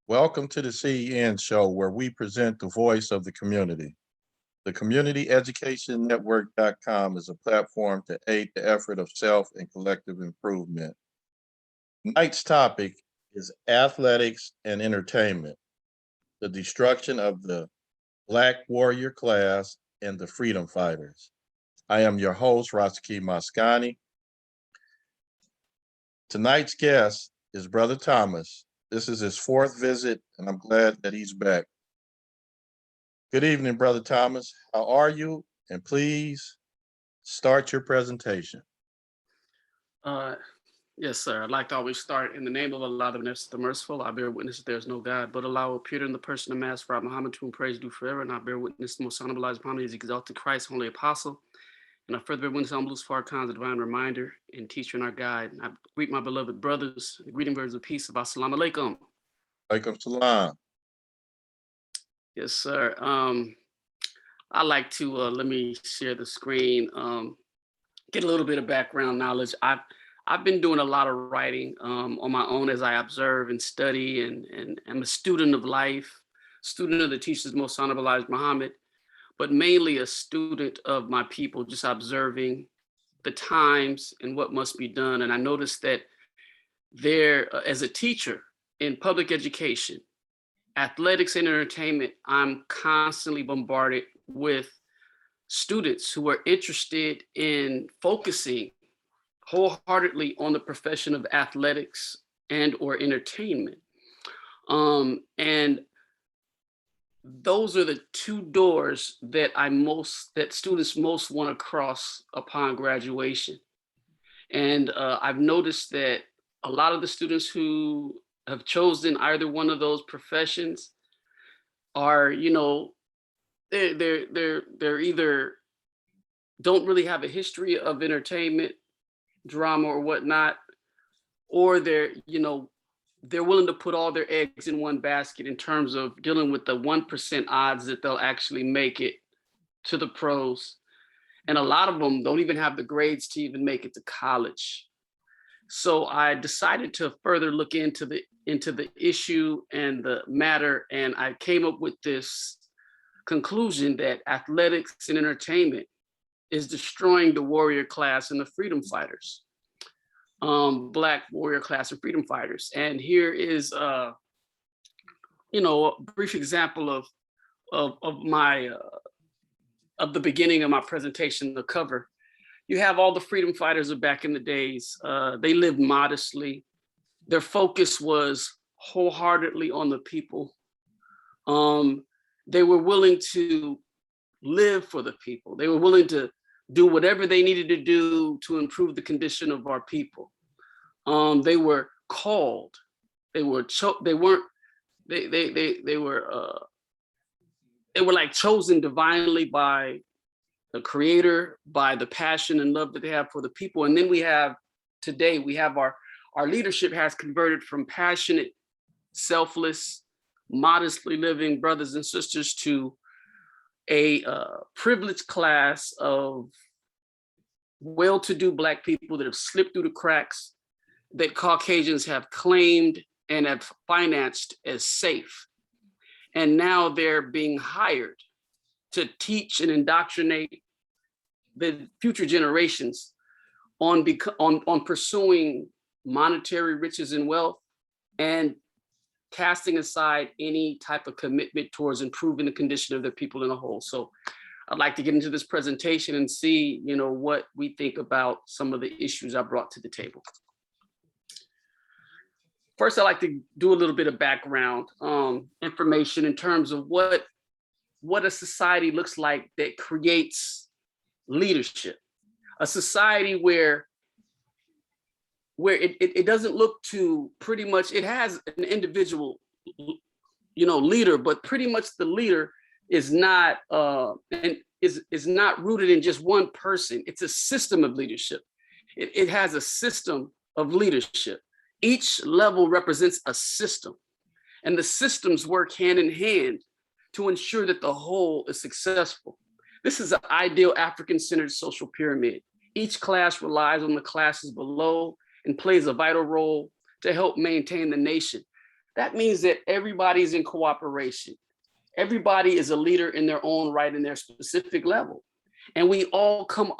Welcome to the CEN show where we present the voice of the community. The Community Education Network.com is a platform to aid the effort of self and collective improvement. Tonight's topic is athletics and entertainment, the destruction of the Black warrior class and the freedom fighters. I am your host, Rasaki Mascani. Tonight's guest is Brother Thomas. This is his fourth visit, and I'm glad that he's back. Good evening, Brother Thomas. How are you? And please start your presentation. Uh, yes, sir. I'd like to always start in the name of Allah, the merciful. I bear witness that there is no God, but Allah appeared in the person of Master Prophet Muhammad, to whom praise due forever. And I bear witness the most honorable Elijah Muhammad is exalted Christ, only apostle. And I further bear witness to Amblus Farrakhan, the divine reminder and teacher and our guide. And I greet my beloved brothers, the greeting words of peace of Assalamu alaikum. Alaikum salam. Yes, sir. I like to let me share the screen. Get a little bit of background knowledge. I've been doing a lot of writing on my own as I observe and study, and I'm a student of life, student of the teachers Most Honorable Elijah Muhammad, but mainly a student of my people, just observing the times and what must be done. And I noticed that there, as a teacher in public education, athletics and entertainment, I'm constantly bombarded with students who are interested in focusing wholeheartedly on the profession of athletics and or entertainment. And those are the two doors that students most want to cross upon graduation. And I've noticed that a lot of the students who have chosen either one of those professions are, they're either don't really have a history of entertainment, drama or whatnot, or they're willing to put all their eggs in one basket in terms of dealing with the 1% odds that they'll actually make it to the pros. And a lot of them don't even have the grades to even make it to college. So I decided to further look into the issue and the matter, and I came up with this conclusion that athletics and entertainment is destroying the warrior class and the freedom fighters, Black warrior class and freedom fighters. And here is, a brief example of my of the beginning of my presentation, the cover. You have all the freedom fighters of back in the days. They lived modestly. Their focus was wholeheartedly on the people. They were willing to live for the people. They were willing to do whatever they needed to do to improve the condition of our people. They were called. They were like chosen divinely by the Creator, by the passion and love that they have for the people. And then we have our leadership has converted from passionate, selfless, modestly living brothers and sisters to a privileged class of well-to-do Black people that have slipped through the cracks, that Caucasians have claimed and have financed as safe. And now they're being hired to teach and indoctrinate the future generations on pursuing monetary riches and wealth, and casting aside any type of commitment towards improving the condition of the people in a whole. So I'd like to get into this presentation and see, what we think about some of the issues I brought to the table. First, I'd like to do a little bit of background information in terms of what a society looks like that creates leadership. A society where it doesn't look to pretty much, it has an individual, leader, but pretty much the leader is not is not rooted in just one person. It's a system of leadership. It has a system of leadership. Each level represents a system, and the systems work hand in hand to ensure that the whole is successful. This is an ideal African-centered social pyramid. Each class relies on the classes below and plays a vital role to help maintain the nation. That means that everybody's in cooperation. Everybody is a leader in their own right in their specific level. And we all come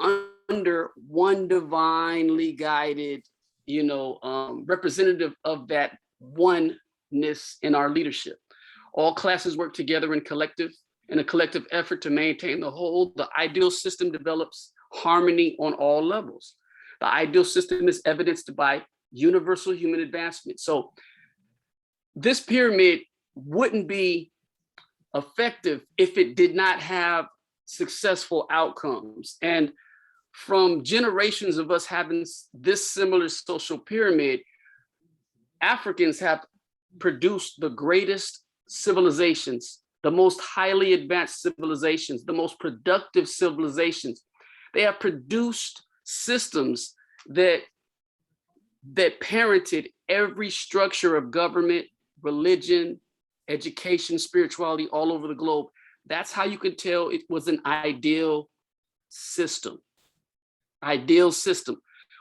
under one divinely guided, representative of that oneness in our leadership. All classes work together in a collective effort to maintain the whole. The ideal system develops harmony on all levels. The ideal system is evidenced by universal human advancement. So this pyramid wouldn't be effective if it did not have successful outcomes. And from generations of us having this similar social pyramid, Africans have produced the greatest civilizations, the most highly advanced civilizations, the most productive civilizations. They have produced systems that parented every structure of government, religion, education, spirituality all over the globe. That's how you could tell it was an ideal system. Ideal system.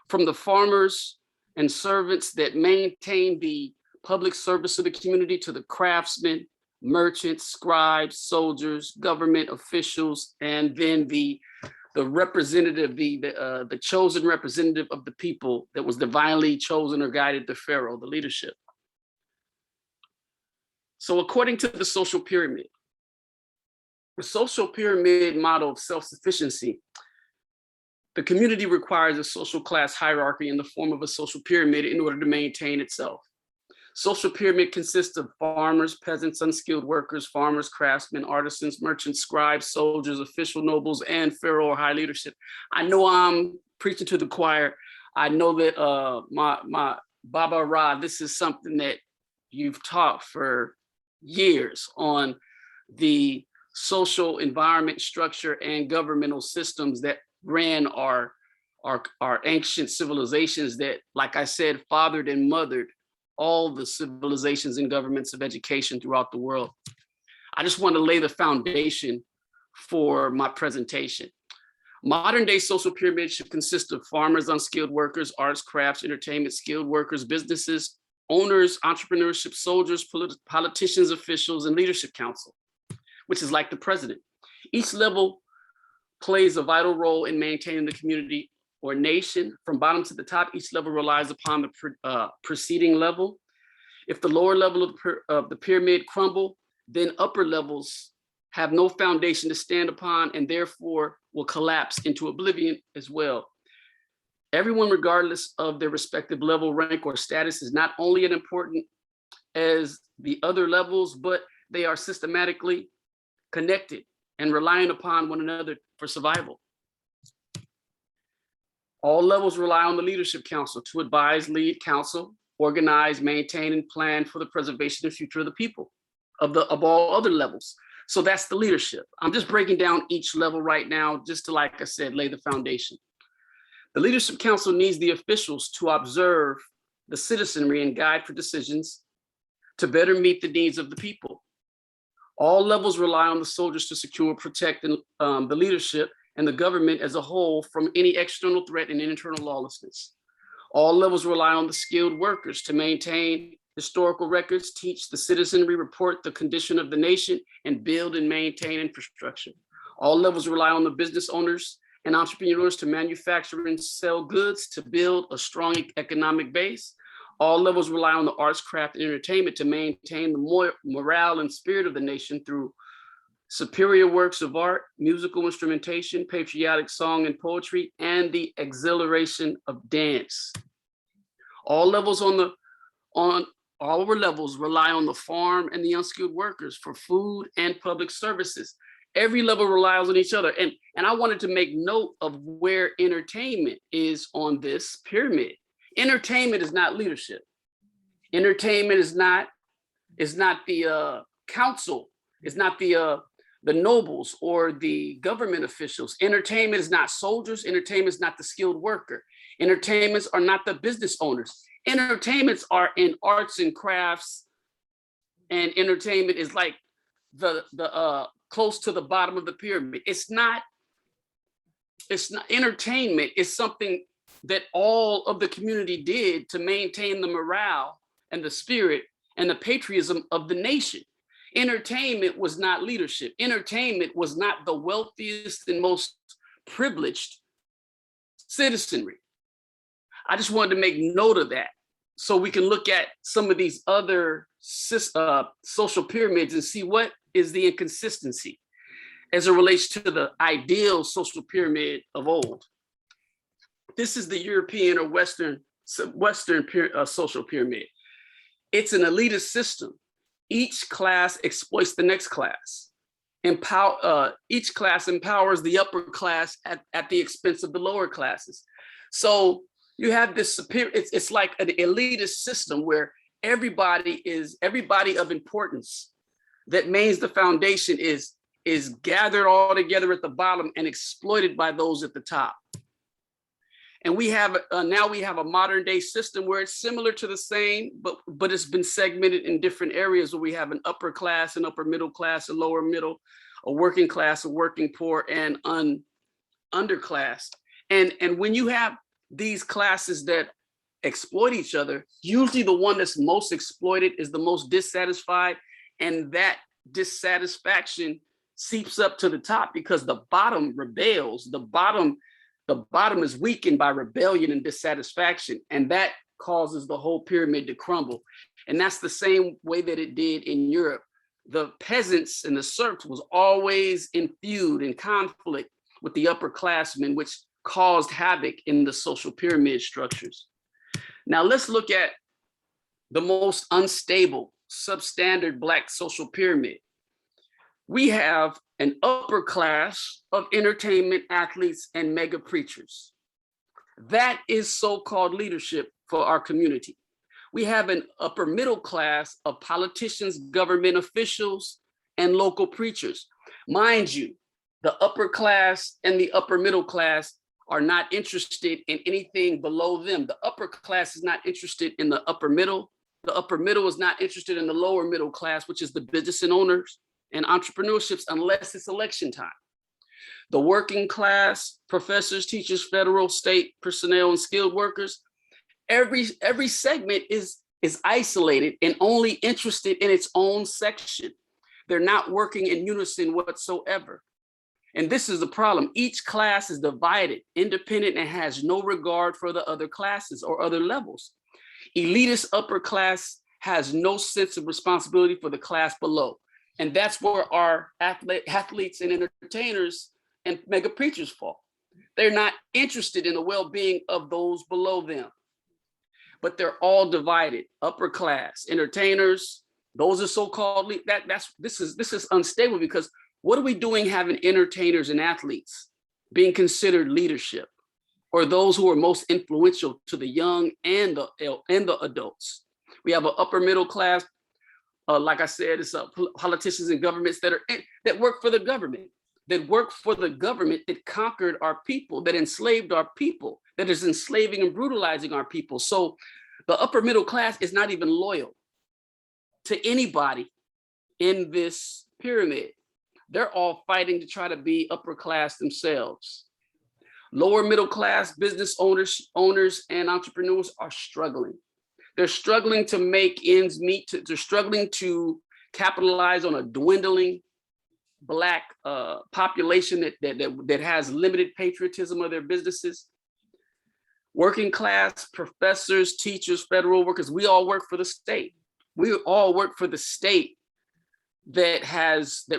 From the farmers and servants that maintain the public service of the community to the craftsmen, merchants, scribes, soldiers, government officials, and then the representative, the chosen representative of the people that was divinely chosen or guided, the pharaoh, the leadership. So according to the social pyramid, the social pyramid model of self-sufficiency, the community requires a social class hierarchy in the form of a social pyramid in order to maintain itself. Social pyramid consists of farmers, peasants, unskilled workers, farmers, craftsmen, artisans, merchants, scribes, soldiers, official nobles, and pharaoh or high leadership. I know I'm preaching to the choir. I know that my Baba Ra, this is something that you've taught for years on the social environment, structure, and governmental systems that ran our ancient civilizations that, like I said, fathered and mothered all the civilizations and governments of education throughout the world. I just want to lay the foundation for my presentation. Modern day social pyramid should consist of farmers, unskilled workers, arts, crafts, entertainment, skilled workers, businesses, owners, entrepreneurship, soldiers, politicians, officials, and leadership council, which is like the president. Each level plays a vital role in maintaining the community or nation. From bottom to the top, each level relies upon the preceding level. If the lower level of the pyramid crumble, then upper levels have no foundation to stand upon and therefore will collapse into oblivion as well. Everyone, regardless of their respective level, rank, or status, is not only as important as the other levels, but they are systematically connected and relying upon one another for survival. All levels rely on the leadership council to advise, lead, counsel, organize, maintain, and plan for the preservation and future of the people, of all other levels. So that's the leadership. I'm just breaking down each level right now, just to, like I said, lay the foundation. The leadership council needs the officials to observe the citizenry and guide for decisions to better meet the needs of the people. All levels rely on the soldiers to secure, protect, and the leadership and the government as a whole from any external threat and internal lawlessness. All levels rely on the skilled workers to maintain historical records, teach the citizenry, report the condition of the nation, and build and maintain infrastructure. All levels rely on the business owners and entrepreneurs to manufacture and sell goods to build a strong economic base. All levels rely on the arts, craft, and entertainment to maintain the morale and spirit of the nation through superior works of art, musical instrumentation, patriotic song and poetry, and the exhilaration of dance. All levels all our levels rely on the farm and the unskilled workers for food and public services. Every level relies on each other. And I wanted to make note of where entertainment is on this pyramid. Entertainment is not leadership. Entertainment is not the council, it's not the nobles or the government officials. Entertainment is not soldiers. Entertainment is not the skilled worker. Entertainments are not the business owners. Entertainments are in arts and crafts, and entertainment is like the close to the bottom of the pyramid. It's not entertainment is something that all of the community did to maintain the morale and the spirit and the patriotism of the nation. Entertainment was not leadership. Entertainment was not the wealthiest and most privileged citizenry. I just wanted to make note of that so we can look at some of these other social pyramids and see what is the inconsistency as it relates to the ideal social pyramid of old. This is the European or Western social pyramid. It's an elitist system. Each class exploits the next class. Each class empowers the upper class at the expense of the lower classes. So you have this superior, it's like an elitist system where everybody of importance that means the foundation is gathered all together at the bottom and exploited by those at the top. And we have now we have a modern day system where it's similar to the same, but it's been segmented in different areas where we have an upper class, an upper middle class, a lower middle, a working class, a working poor, and underclass. And when you have these classes that exploit each other, usually the one that's most exploited is the most dissatisfied, and that dissatisfaction seeps up to the top because the bottom rebels. The bottom is weakened by rebellion and dissatisfaction, and that causes the whole pyramid to crumble. And that's the same way that it did in Europe. The peasants and the serfs was always in feud and conflict with the upperclassmen, which caused havoc in the social pyramid structures. Now let's look at the most unstable, substandard Black social pyramid. We have an upper class of entertainment athletes and mega preachers. That is so-called leadership for our community. We have an upper middle class of politicians, government officials, and local preachers. Mind you, the upper class and the upper middle class are not interested in anything below them. The upper class is not interested in the upper middle. The upper middle is not interested in the lower middle class, which is the business and owners and entrepreneurships, unless it's election time. The working class, professors, teachers, federal, state personnel, and skilled workers, every segment is isolated and only interested in its own section. They're not working in unison whatsoever. And this is the problem. Each class is divided, independent, and has no regard for the other classes or other levels. Elitist upper class has no sense of responsibility for the class below. And that's where our athletes and entertainers and mega preachers fall. They're not interested in the well-being of those below them, but they're all divided. Upper class, entertainers, those are so-called, this is unstable, because what are we doing having entertainers and athletes being considered leadership, or those who are most influential to the young and the adults? We have an upper middle class, like I said, it's politicians and governments that work for the government, that conquered our people, that enslaved our people, that is enslaving and brutalizing our people. So the upper middle class is not even loyal to anybody in this pyramid. They're all fighting to try to be upper class themselves. Lower middle class business owners and entrepreneurs are struggling. They're struggling to make ends meet. They're struggling to capitalize on a dwindling Black population that has limited patriotism of their businesses. Working class professors, teachers, federal workers, we all work for the state. We all work for the state that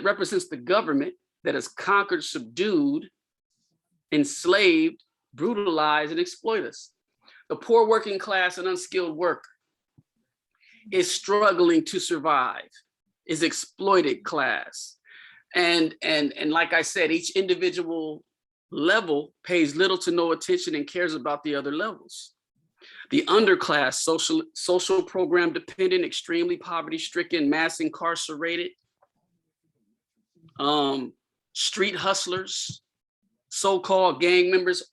represents the government that has conquered, subdued, enslaved, brutalized, and exploited us. The poor working class and unskilled worker is struggling to survive, is exploited class. And like I said, each individual level pays little to no attention and cares about the other levels. The underclass, social program dependent, extremely poverty stricken, mass incarcerated, street hustlers, so-called gang members.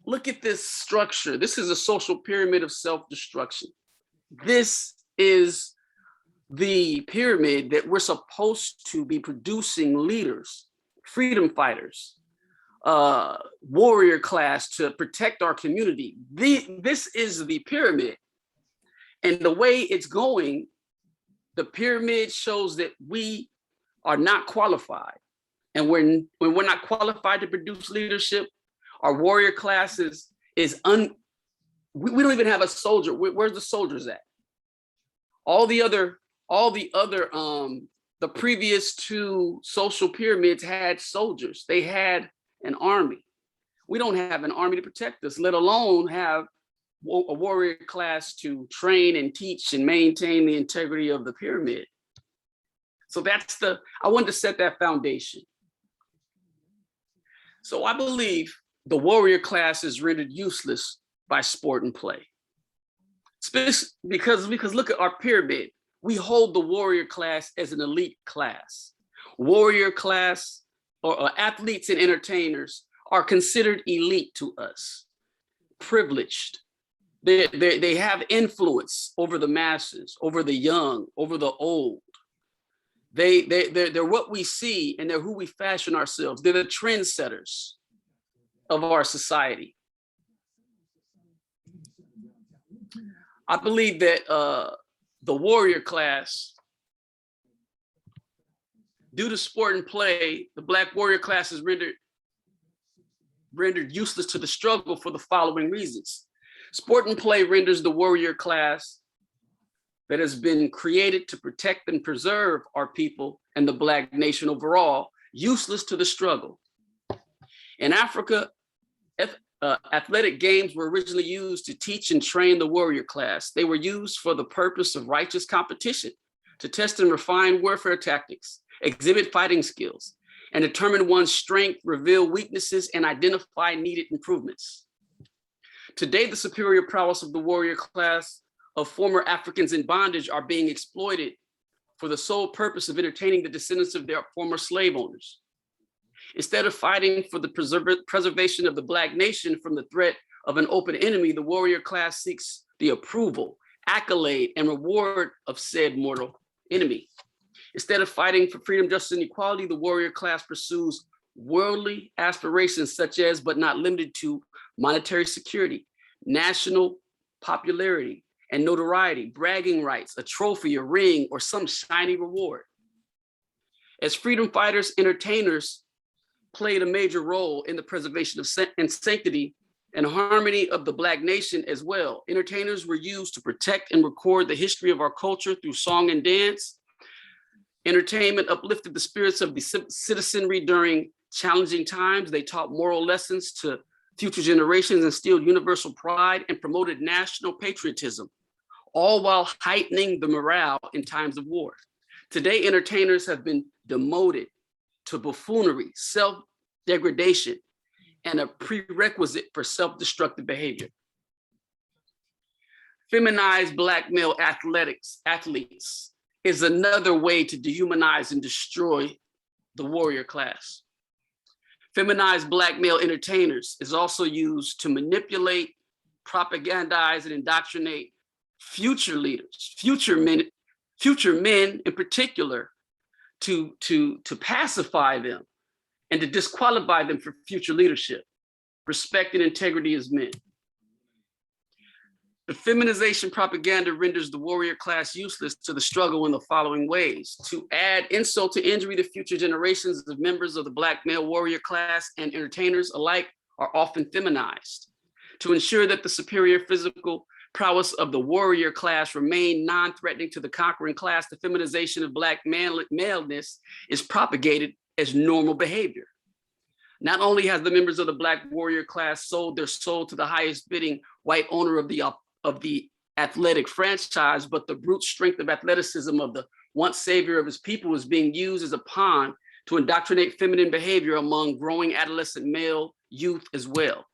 Look at this structure. This is a social pyramid of self-destruction. This is the pyramid that we're supposed to be producing leaders, freedom fighters, warrior class to protect our community. This is the pyramid. And the way it's going the pyramid shows that we are not qualified. And when we're not qualified to produce leadership, our warrior classes we don't even have a soldier. Where's the soldiers at? All the other, the previous two social pyramids had soldiers. They had an army. We don't have an army to protect us, let alone have a warrior class to train and teach and maintain the integrity of the pyramid. So I wanted to set that foundation. So I believe the warrior class is rendered useless by sport and play. Because look at our pyramid. We hold the warrior class as an elite class. Warrior class or athletes and entertainers are considered elite to us, privileged. They have influence over the masses, over the young, over the old. They're what we see, and they're who we fashion ourselves. They're the trendsetters of our society. I believe that the warrior class, due to sport and play, the Black warrior class is rendered useless to the struggle for the following reasons. Sport and play renders the warrior class that has been created to protect and preserve our people and the Black nation overall useless to the struggle. In Africa, athletic games were originally used to teach and train the warrior class. They were used for the purpose of righteous competition, to test and refine warfare tactics, exhibit fighting skills, and determine one's strength, reveal weaknesses, and identify needed improvements. Today, the superior prowess of the warrior class of former Africans in bondage are being exploited for the sole purpose of entertaining the descendants of their former slave owners. Instead of fighting for the preservation of the Black nation from the threat of an open enemy, the warrior class seeks the approval, accolade, and reward of said mortal enemy. Instead of fighting for freedom, justice, and equality, the warrior class pursues worldly aspirations such as, but not limited to, monetary security, national popularity and notoriety, bragging rights, a trophy, a ring, or some shiny reward. As freedom fighters, entertainers played a major role in the preservation of and sanctity and harmony of the Black nation as well. Entertainers were used to protect and record the history of our culture through song and dance. Entertainment uplifted the spirits of the citizenry during challenging times. They taught moral lessons to future generations, instilled universal pride, and promoted national patriotism, all while heightening the morale in times of war. Today, entertainers have been demoted to buffoonery, self-degradation, and a prerequisite for self-destructive behavior. Feminized Black male athletes is another way to dehumanize and destroy the warrior class. Feminized Black male entertainers is also used to manipulate, propagandize, and indoctrinate future leaders, future men in particular, to pacify them and to disqualify them for future leadership, respect and integrity as men. The feminization propaganda renders the warrior class useless to the struggle in the following ways: to add insult to injury to future generations of members of the Black male warrior class and entertainers alike are often feminized. To ensure that the superior physical prowess of the warrior class remain non-threatening to the conquering class, the feminization of Black maleness is propagated as normal behavior. Not only has the members of the Black warrior class sold their soul to the highest bidding white owner of the athletic franchise, but the brute strength of athleticism of the once savior of his people is being used as a pawn to indoctrinate feminine behavior among growing adolescent male youth as well.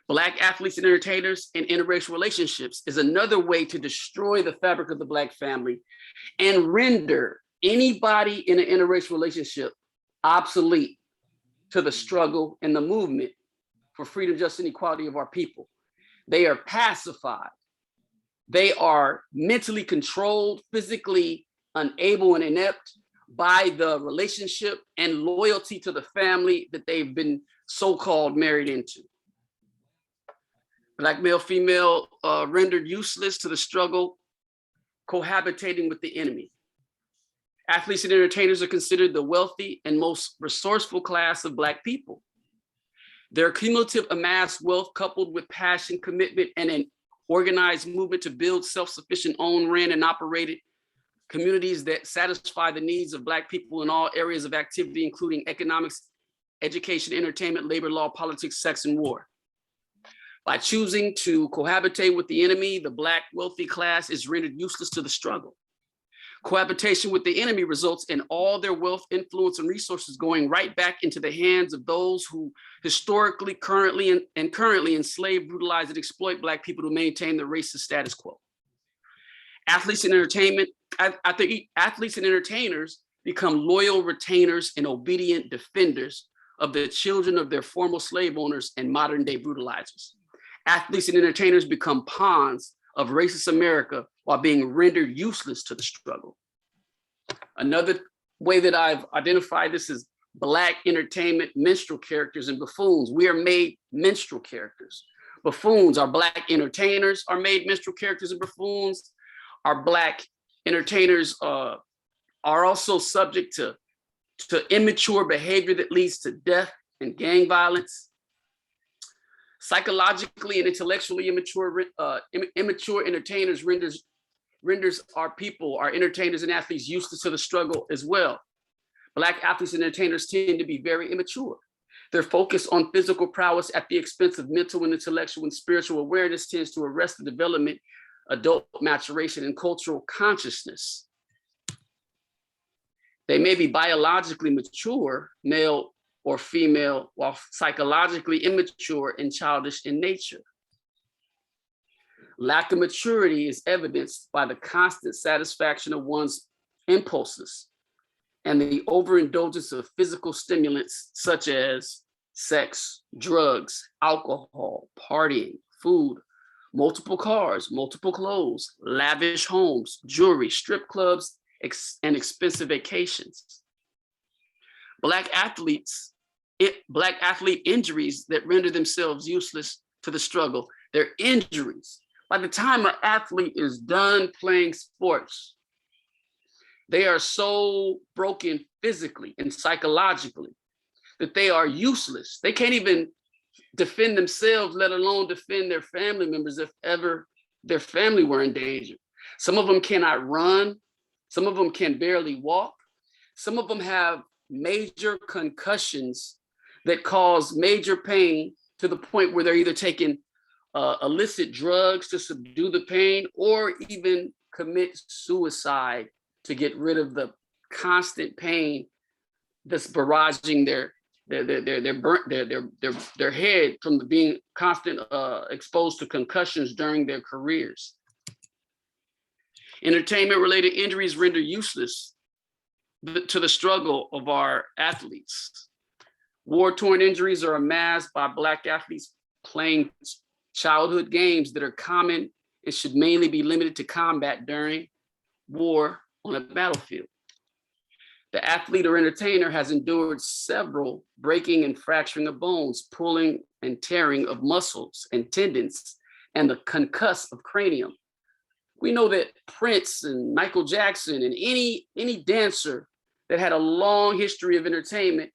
Black athletes and entertainers in interracial relationships is another way to destroy the fabric of the Black family and render anybody in an interracial relationship obsolete to the struggle and the movement for freedom, justice, and equality of our people. They are pacified. They are mentally controlled, physically unable and inept by the relationship and loyalty to the family that they've been so-called married into. Black male, female rendered useless to the struggle cohabitating with the enemy. Athletes and entertainers are considered the wealthy and most resourceful class of Black people. Their cumulative amassed wealth, coupled with passion, commitment, and an organized movement to build self-sufficient, owned, ran, and operated communities that satisfy the needs of Black people in all areas of activity, including economics, education, entertainment, labor law, politics, sex, and war. By choosing to cohabitate with the enemy, the Black wealthy class is rendered useless to the struggle. Cohabitation with the enemy results in all their wealth, influence, and resources going right back into the hands of those who historically, currently enslave, brutalize, and exploit Black people to maintain the racist status quo. Athletes and entertainment, I think athletes and entertainers become loyal retainers and obedient defenders of the children of their former slave owners and modern day brutalizers. Athletes and entertainers become pawns of racist America while being rendered useless to the struggle. Another way that I've identified this is Black entertainment minstrel characters and buffoons. We are made minstrel characters. Buffoons, our Black entertainers are made minstrel characters and buffoons. Our Black entertainers are also subject to immature behavior that leads to death and gang violence. Psychologically and intellectually immature entertainers renders our people, our entertainers and athletes useless to the struggle as well. Black athletes and entertainers tend to be very immature. Their focus on physical prowess at the expense of mental and intellectual and spiritual awareness tends to arrest the development, adult maturation, and cultural consciousness. They may be biologically mature, male or female, while psychologically immature and childish in nature. Lack of maturity is evidenced by the constant satisfaction of one's impulses and the overindulgence of physical stimulants such as sex, drugs, alcohol, partying, food, multiple cars, multiple clothes, lavish homes, jewelry, strip clubs, and expensive vacations. Black athlete injuries that render themselves useless to the struggle. They're injuries. By the time an athlete is done playing sports, they are so broken physically and psychologically that they are useless. They can't even defend themselves, let alone defend their family members if ever their family were in danger. Some of them cannot run. Some of them can barely walk. Some of them have major concussions that cause major pain to the point where they're either taking illicit drugs to subdue the pain or even commit suicide to get rid of the constant pain that's barraging their head from being constant exposed to concussions during their careers. Entertainment-related injuries render useless to the struggle of our athletes. War-torn injuries are amassed by Black athletes playing childhood games that are common and should mainly be limited to combat during war on a battlefield. The athlete or entertainer has endured several breaking and fracturing of bones, pulling and tearing of muscles and tendons, and the concuss of cranium. We know that Prince and Michael Jackson and any dancer that had a long history of entertainment,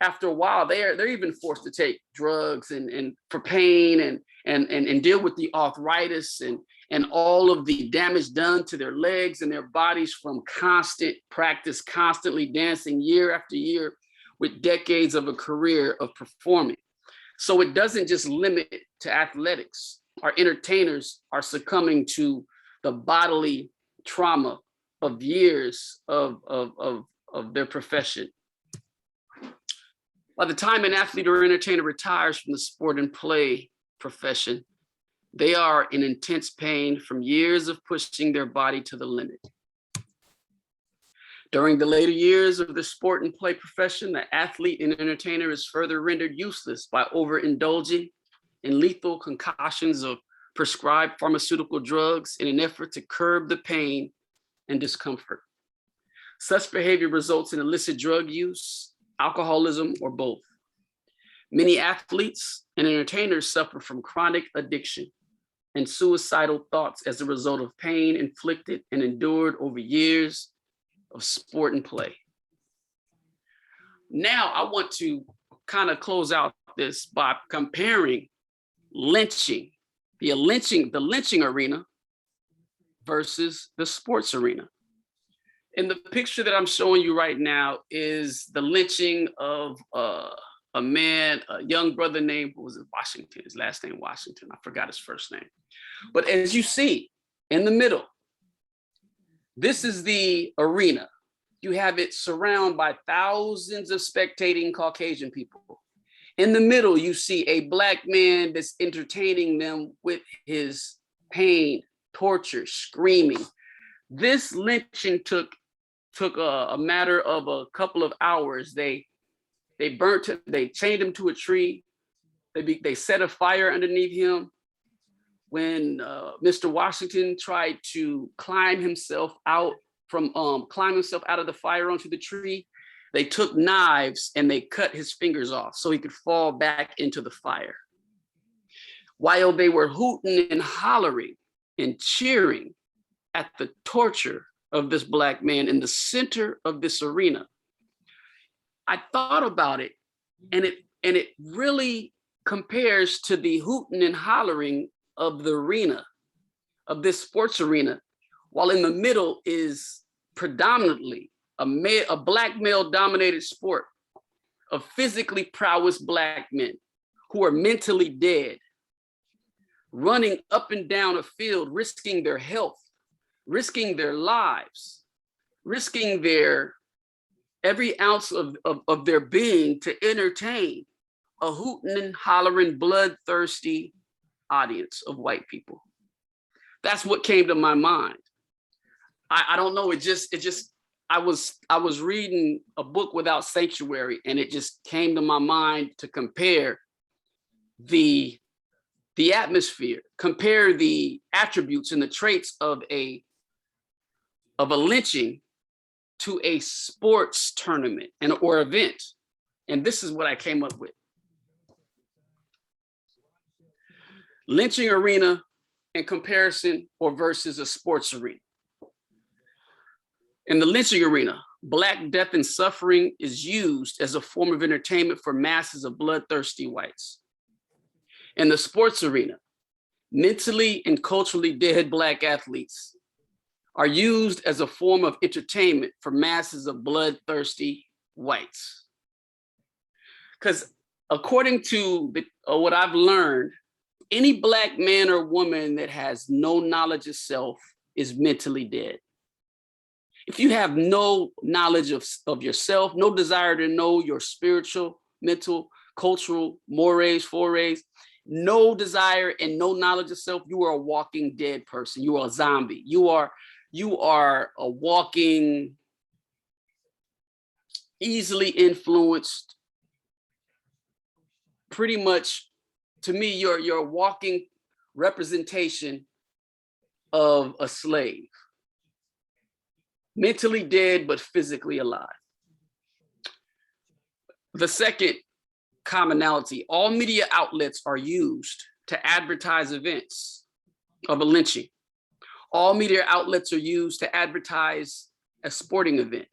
after a while, they're even forced to take drugs and for pain and deal with the arthritis and all of the damage done to their legs and their bodies from constant practice, constantly dancing year after year with decades of a career of performing. So it doesn't just limit to athletics. Our entertainers are succumbing to the bodily trauma of years of their profession. By the time an athlete or entertainer retires from the sport and play profession, they are in intense pain from years of pushing their body to the limit. During the later years of the sport and play profession, the athlete and entertainer is further rendered useless by overindulging in lethal concoctions of prescribed pharmaceutical drugs in an effort to curb the pain and discomfort. Such behavior results in illicit drug use, alcoholism, or both. Many athletes and entertainers suffer from chronic addiction. and suicidal thoughts as a result of pain inflicted and endured over years of sport and play. Now I want to kind of close out this by comparing lynching, the lynching arena versus the sports arena. And the picture that I'm showing you right now is the lynching of a man, a young brother named, what was it, Washington, his last name Washington, I forgot his first name. But as you see in the middle, this is the arena. You have it surrounded by thousands of spectating Caucasian people. In the middle, you see a Black man that's entertaining them with his pain, torture, screaming. This lynching took a matter of a couple of hours. They chained him to a tree. They set a fire underneath him. When Mr. Washington tried to climb himself out of the fire onto the tree, they took knives and they cut his fingers off so he could fall back into the fire. While they were hooting and hollering and cheering at the torture of this Black man in the center of this arena, I thought about it, and it really compares to the hooting and hollering of the arena, of this sports arena, while in the middle is predominantly a Black male dominated sport of physically prowess Black men who are mentally dead, running up and down a field, risking their health, risking their lives, risking every ounce of their being to entertain a hooting and hollering, bloodthirsty audience of white people. That's what came to my mind. I don't know, I was reading a book Without Sanctuary, and it just came to my mind to compare the atmosphere, compare the attributes and the traits of a lynching to a sports tournament or event. And this is what I came up with. Lynching arena in comparison or versus a sports arena. In the lynching arena, Black death and suffering is used as a form of entertainment for masses of bloodthirsty whites. In the sports arena, mentally and culturally dead Black athletes are used as a form of entertainment for masses of bloodthirsty whites. Because according to what I've learned, any Black man or woman that has no knowledge of self is mentally dead. If you have no knowledge of yourself, no desire to know your spiritual, mental, cultural mores, forays, no desire and no knowledge of self, you are a walking dead person. You are a zombie. You are a walking, easily influenced, pretty much, to me, you're a walking representation of a slave. Mentally dead, but physically alive. The second commonality, all media outlets are used to advertise events of a lynching. All media outlets are used to advertise a sporting event.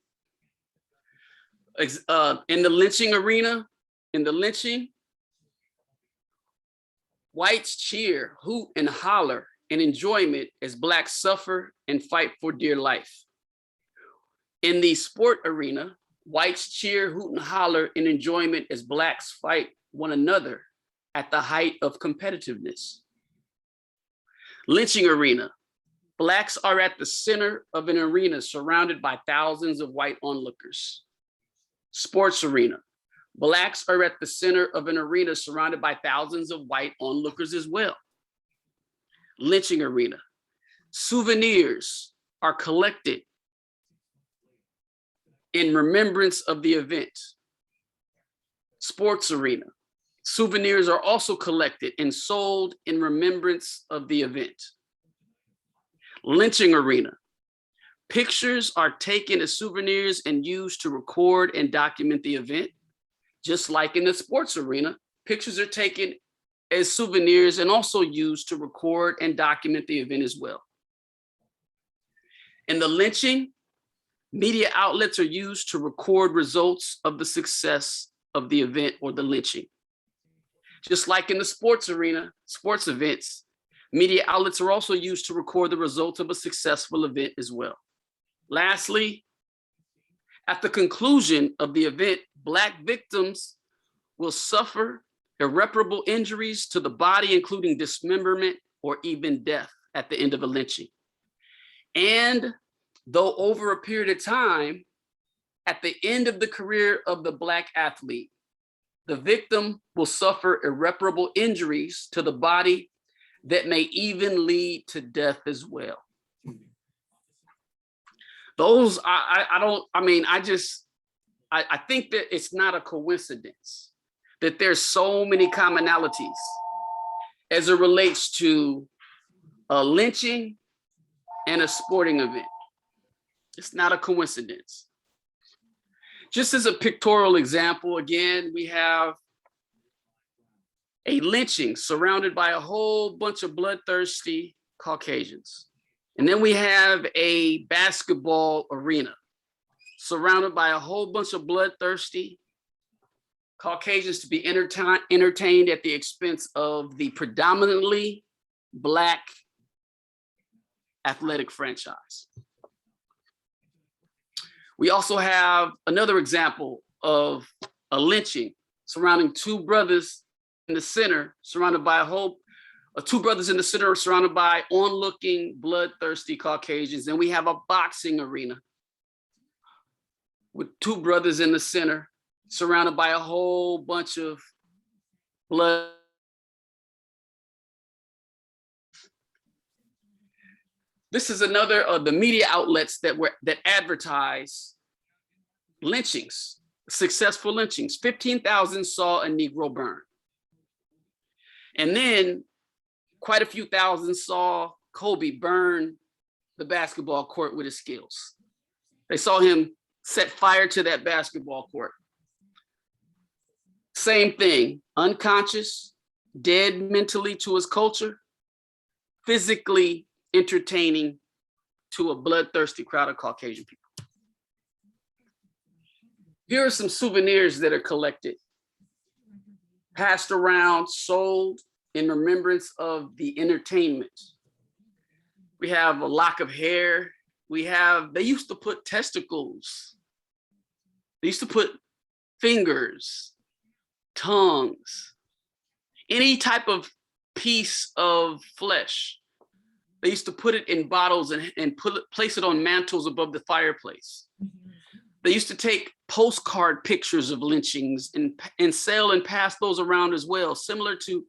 In the lynching arena, in the lynching, whites cheer, hoot, and holler in enjoyment as Blacks suffer and fight for dear life. In the sport arena, whites cheer, hoot, and holler in enjoyment as Blacks fight one another at the height of competitiveness. Lynching arena, Blacks are at the center of an arena surrounded by thousands of white onlookers. Sports arena, Blacks are at the center of an arena surrounded by thousands of white onlookers as well. Lynching arena, souvenirs are collected in remembrance of the event. Sports arena, souvenirs are also collected and sold in remembrance of the event. Lynching arena, pictures are taken as souvenirs and used to record and document the event. Just like in the sports arena, pictures are taken as souvenirs and also used to record and document the event as well. In the lynching, media outlets are used to record results of the success of the event or the lynching. Just like in the sports arena, sports events, media outlets are also used to record the results of a successful event as well. Lastly, at the conclusion of the event, Black victims will suffer irreparable injuries to the body, including dismemberment or even death at the end of a lynching. And though over a period of time, at the end of the career of the Black athlete, the victim will suffer irreparable injuries to the body that may even lead to death as well. Those, I think that it's not a coincidence that there's so many commonalities as it relates to a lynching and a sporting event. It's not a coincidence. Just as a pictorial example, again, we have a lynching surrounded by a whole bunch of bloodthirsty Caucasians. And then we have a basketball arena surrounded by a whole bunch of bloodthirsty Caucasians to be entertained at the expense of the predominantly Black athletic franchise. We also have another example of a lynching surrounding two brothers in the center, surrounded by two brothers in the center, surrounded by onlooking, bloodthirsty Caucasians. And we have a boxing arena with two brothers in the center, surrounded by a whole bunch of blood. This is another of the media outlets that advertise lynchings, successful lynchings. 15,000 saw a Negro burn. And then quite a few thousand saw Kobe burn the basketball court with his skills. They saw him set fire to that basketball court. Same thing, unconscious, dead mentally to his culture, physically entertaining to a bloodthirsty crowd of Caucasian people. Here are some souvenirs that are collected, passed around, sold in remembrance of the entertainment. We have a lock of hair. They used to put testicles. They used to put fingers, tongues, any type of piece of flesh. They used to put it in bottles and place it on mantles above the fireplace. They used to take postcard pictures of lynchings and sell and pass those around as well, similar to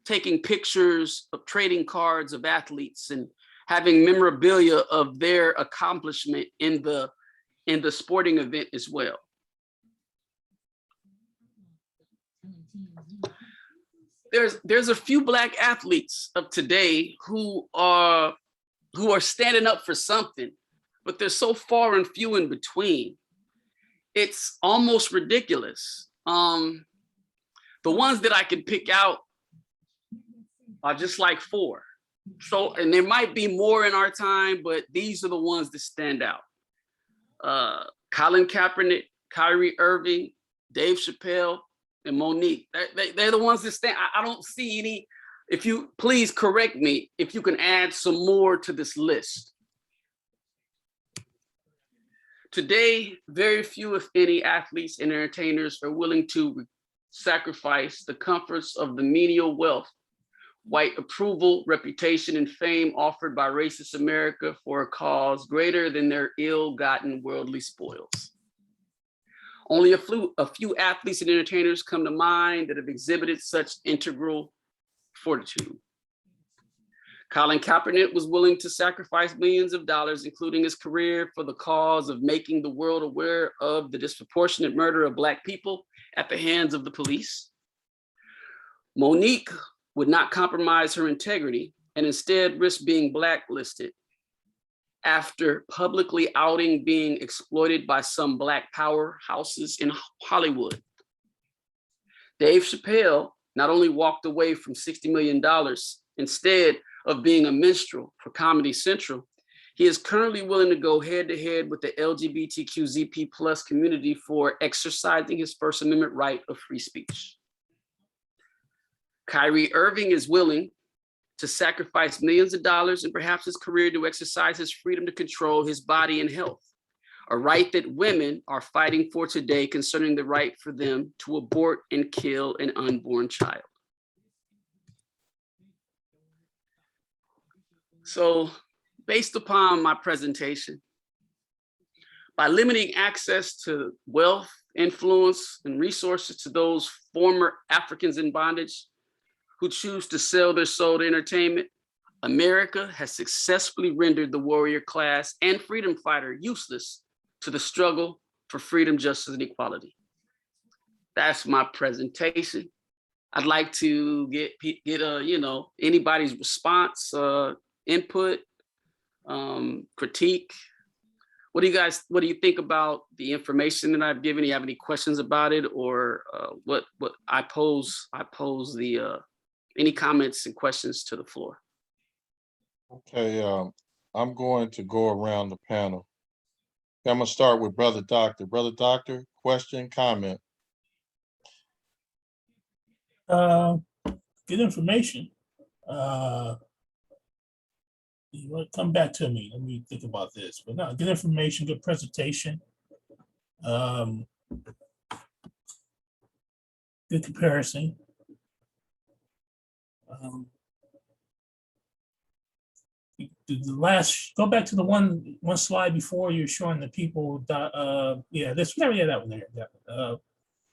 taking pictures of trading cards of athletes and having memorabilia of their accomplishment in the sporting event as well. There's a few Black athletes of today who are standing up for something, but they're so far and few in between. It's almost ridiculous. The ones that I can pick out are just like 4. So, and there might be more in our time, but these are the ones that stand out. Colin Kaepernick, Kyrie Irving, Dave Chappelle, and Monique. They're the ones that stand. I don't see any. If you please correct me, if you can add some more to this list. Today, very few, if any, athletes and entertainers are willing to sacrifice the comforts of the menial wealth, white approval, reputation, and fame offered by racist America for a cause greater than their ill-gotten worldly spoils. Only a few athletes and entertainers come to mind that have exhibited such integral fortitude. Colin Kaepernick was willing to sacrifice millions of dollars, including his career, for the cause of making the world aware of the disproportionate murder of Black people at the hands of the police. Monique would not compromise her integrity and instead risk being blacklisted after publicly outing being exploited by some Black powerhouses in Hollywood. Dave Chappelle not only walked away from $60 million instead of being a minstrel for Comedy Central, he is currently willing to go head to head with the LGBTQZP plus community for exercising his First Amendment right of free speech. Kyrie Irving is willing to sacrifice millions of dollars and perhaps his career to exercise his freedom to control his body and health, a right that women are fighting for today concerning the right for them to abort and kill an unborn child. So, based upon my presentation, by limiting access to wealth, influence, and resources to those former Africans in bondage who choose to sell their soul to entertainment, America has successfully rendered the warrior class and freedom fighter useless to the struggle for freedom, justice, and equality. That's my presentation. I'd like to get anybody's response, input, critique. What do you think about the information that I've given? Do you have any questions about it, or what I pose the any comments and questions to the floor? Okay, I'm going to go around the panel. I'm gonna start with Brother Doctor. Brother Doctor, question, comment? Good information. You want to come back to me? Let me think about this. But no, good information, good presentation. Good comparison. The last, go back to the one slide before you're showing the people. Yeah, that one there.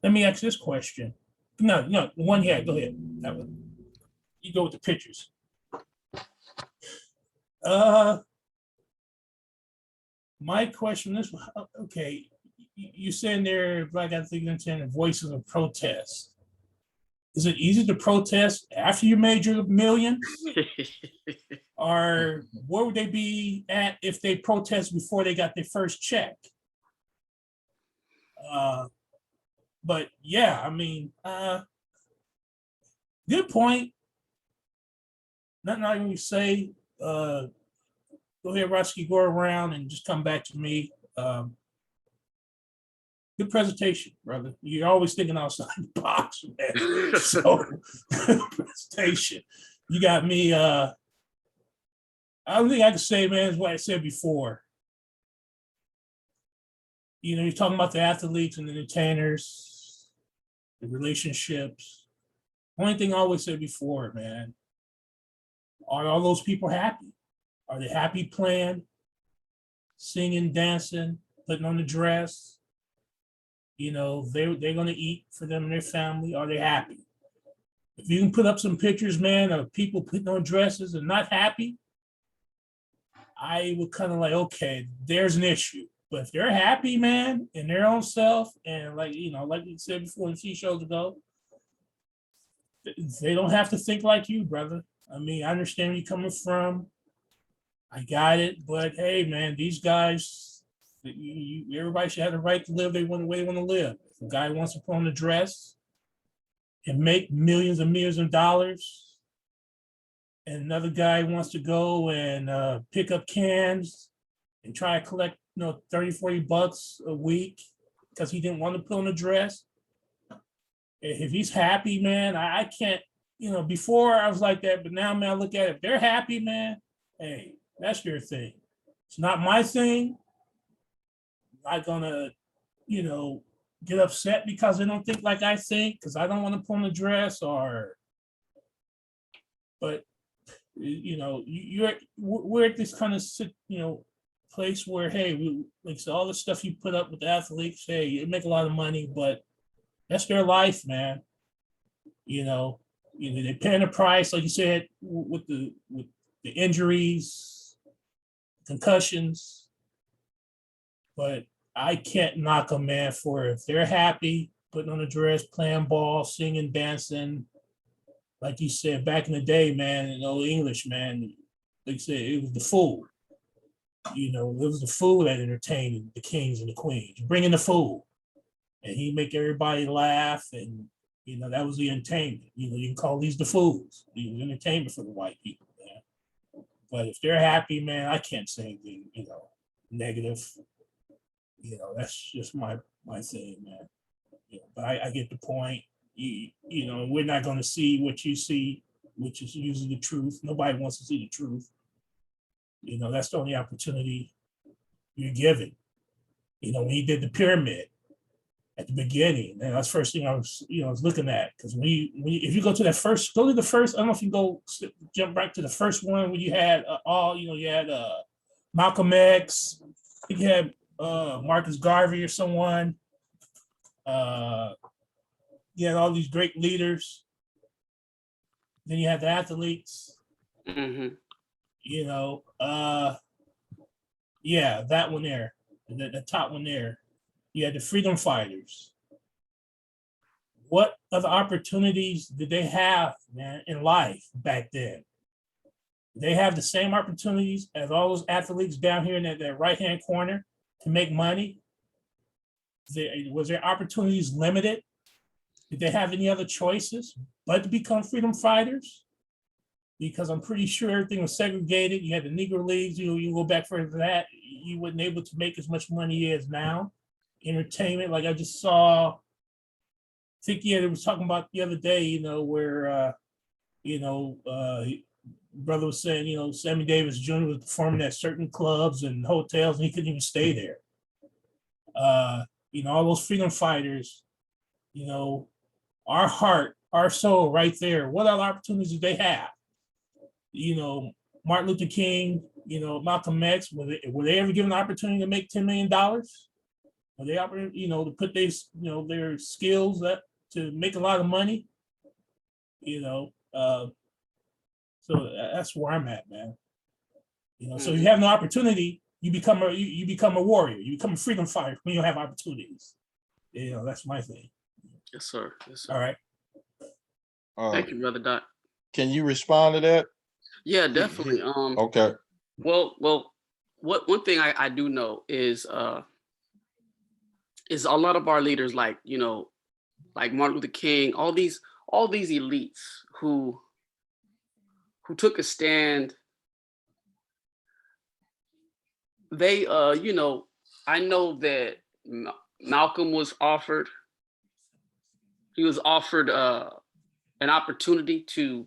Let me ask this question. No, the one here. Go ahead. That one. You go with the pictures. My question is, okay, you saying there, Black Athletes and Voices of Protest. Is it easy to protest after you made your million? Or where would they be at if they protest before they got their first check? But yeah, I mean, good point. Nothing I can say. Go ahead, Roski, go around and just come back to me. Good presentation, brother. You're always thinking outside the box, man. So, presentation. You got me. I don't think I can say, man, is what I said before. You know, you're talking about the athletes and the entertainers, the relationships. Only thing I always said before, man, are all those people happy? Are they happy playing, singing, dancing, putting on the dress? You know, they're going to eat for them and their family. Are they happy? If you can put up some pictures, man, of people putting on dresses and not happy, I would kind of like, okay, there's an issue. But if they're happy, man, in their own self, and like you said before a few shows ago, they don't have to think like you, brother. I mean, I understand where you're coming from. I got it, but hey, man, these guys, everybody should have the right to live the way they want to live. If a guy wants to put on a dress and make millions and millions of dollars, and another guy wants to go and pick up cans and try to collect, $30-40 a week because he didn't want to put on a dress. If he's happy, man, I can't, before I was like that, but now, man, I look at it. If they're happy, man, hey, that's your thing. It's not my thing. I'm not gonna, get upset because they don't think like I think, because I don't want to put on a dress but we're at this kind of place where, hey, so all the stuff you put up with the athletes, hey, you make a lot of money, but that's their life, man. They're paying a price, like you said, with the injuries, concussions, but I can't knock them, man, for if they're happy, putting on a dress, playing ball, singing, dancing. Like you said, back in the day, man, in Old English, man, like you said, it was the fool. It was the fool that entertained the kings and the queens. Bring in the fool. And he make everybody laugh and You know, that was the entertainment. You know, you can call these the fools. It was entertainment for the white people, man. But if they're happy, man, I can't say anything, you know, negative. You know, that's just my thing, man. You know, but I get the point. You know, we're not going to see what you see, which is usually the truth. Nobody wants to see the truth. You know, that's the only opportunity you're given. You know, when he did the pyramid at the beginning, and that's the first thing I was, you know, I was looking at. Because if you go to that first, go to the first. I don't know if you go jump back to the first one when you had you had Malcolm X. I think you had Marcus Garvey or someone. You had all these great leaders. Then you had the athletes. Mm-hmm. You know, yeah, that one there, the top one there. You had the freedom fighters. What other opportunities did they have, man, in life back then? They have the same opportunities as all those athletes down here in that right-hand corner to make money. Was their opportunities limited? Did they have any other choices but to become freedom fighters? Because I'm pretty sure everything was segregated. You had the Negro Leagues, you go back further than that, you wasn't able to make as much money as now. Entertainment, like I just saw, I think they was talking about the other day, you know, where, brother was saying, you know, Sammy Davis Jr. was performing at certain clubs and hotels and he couldn't even stay there. You know, all those freedom fighters, you know, our heart, our soul right there. What other opportunities did they have? You know, Martin Luther King, you know, Malcolm X, were they ever given the opportunity to make $10 million? Were they, you know, to put their skills up to make a lot of money? You know, so that's where I'm at, man. You know, so you have no opportunity, you become a warrior, you become a freedom fighter when you have opportunities. You know, that's my thing. Yes, sir. Yes, sir. All right. Thank you, Brother Doc. Can you respond to that? Yeah, definitely. Okay. Well, one thing I do know is a lot of our leaders, like, you know, like Martin Luther King, all these elites who took a stand. They, you know, I know that Malcolm was offered. He was offered an opportunity to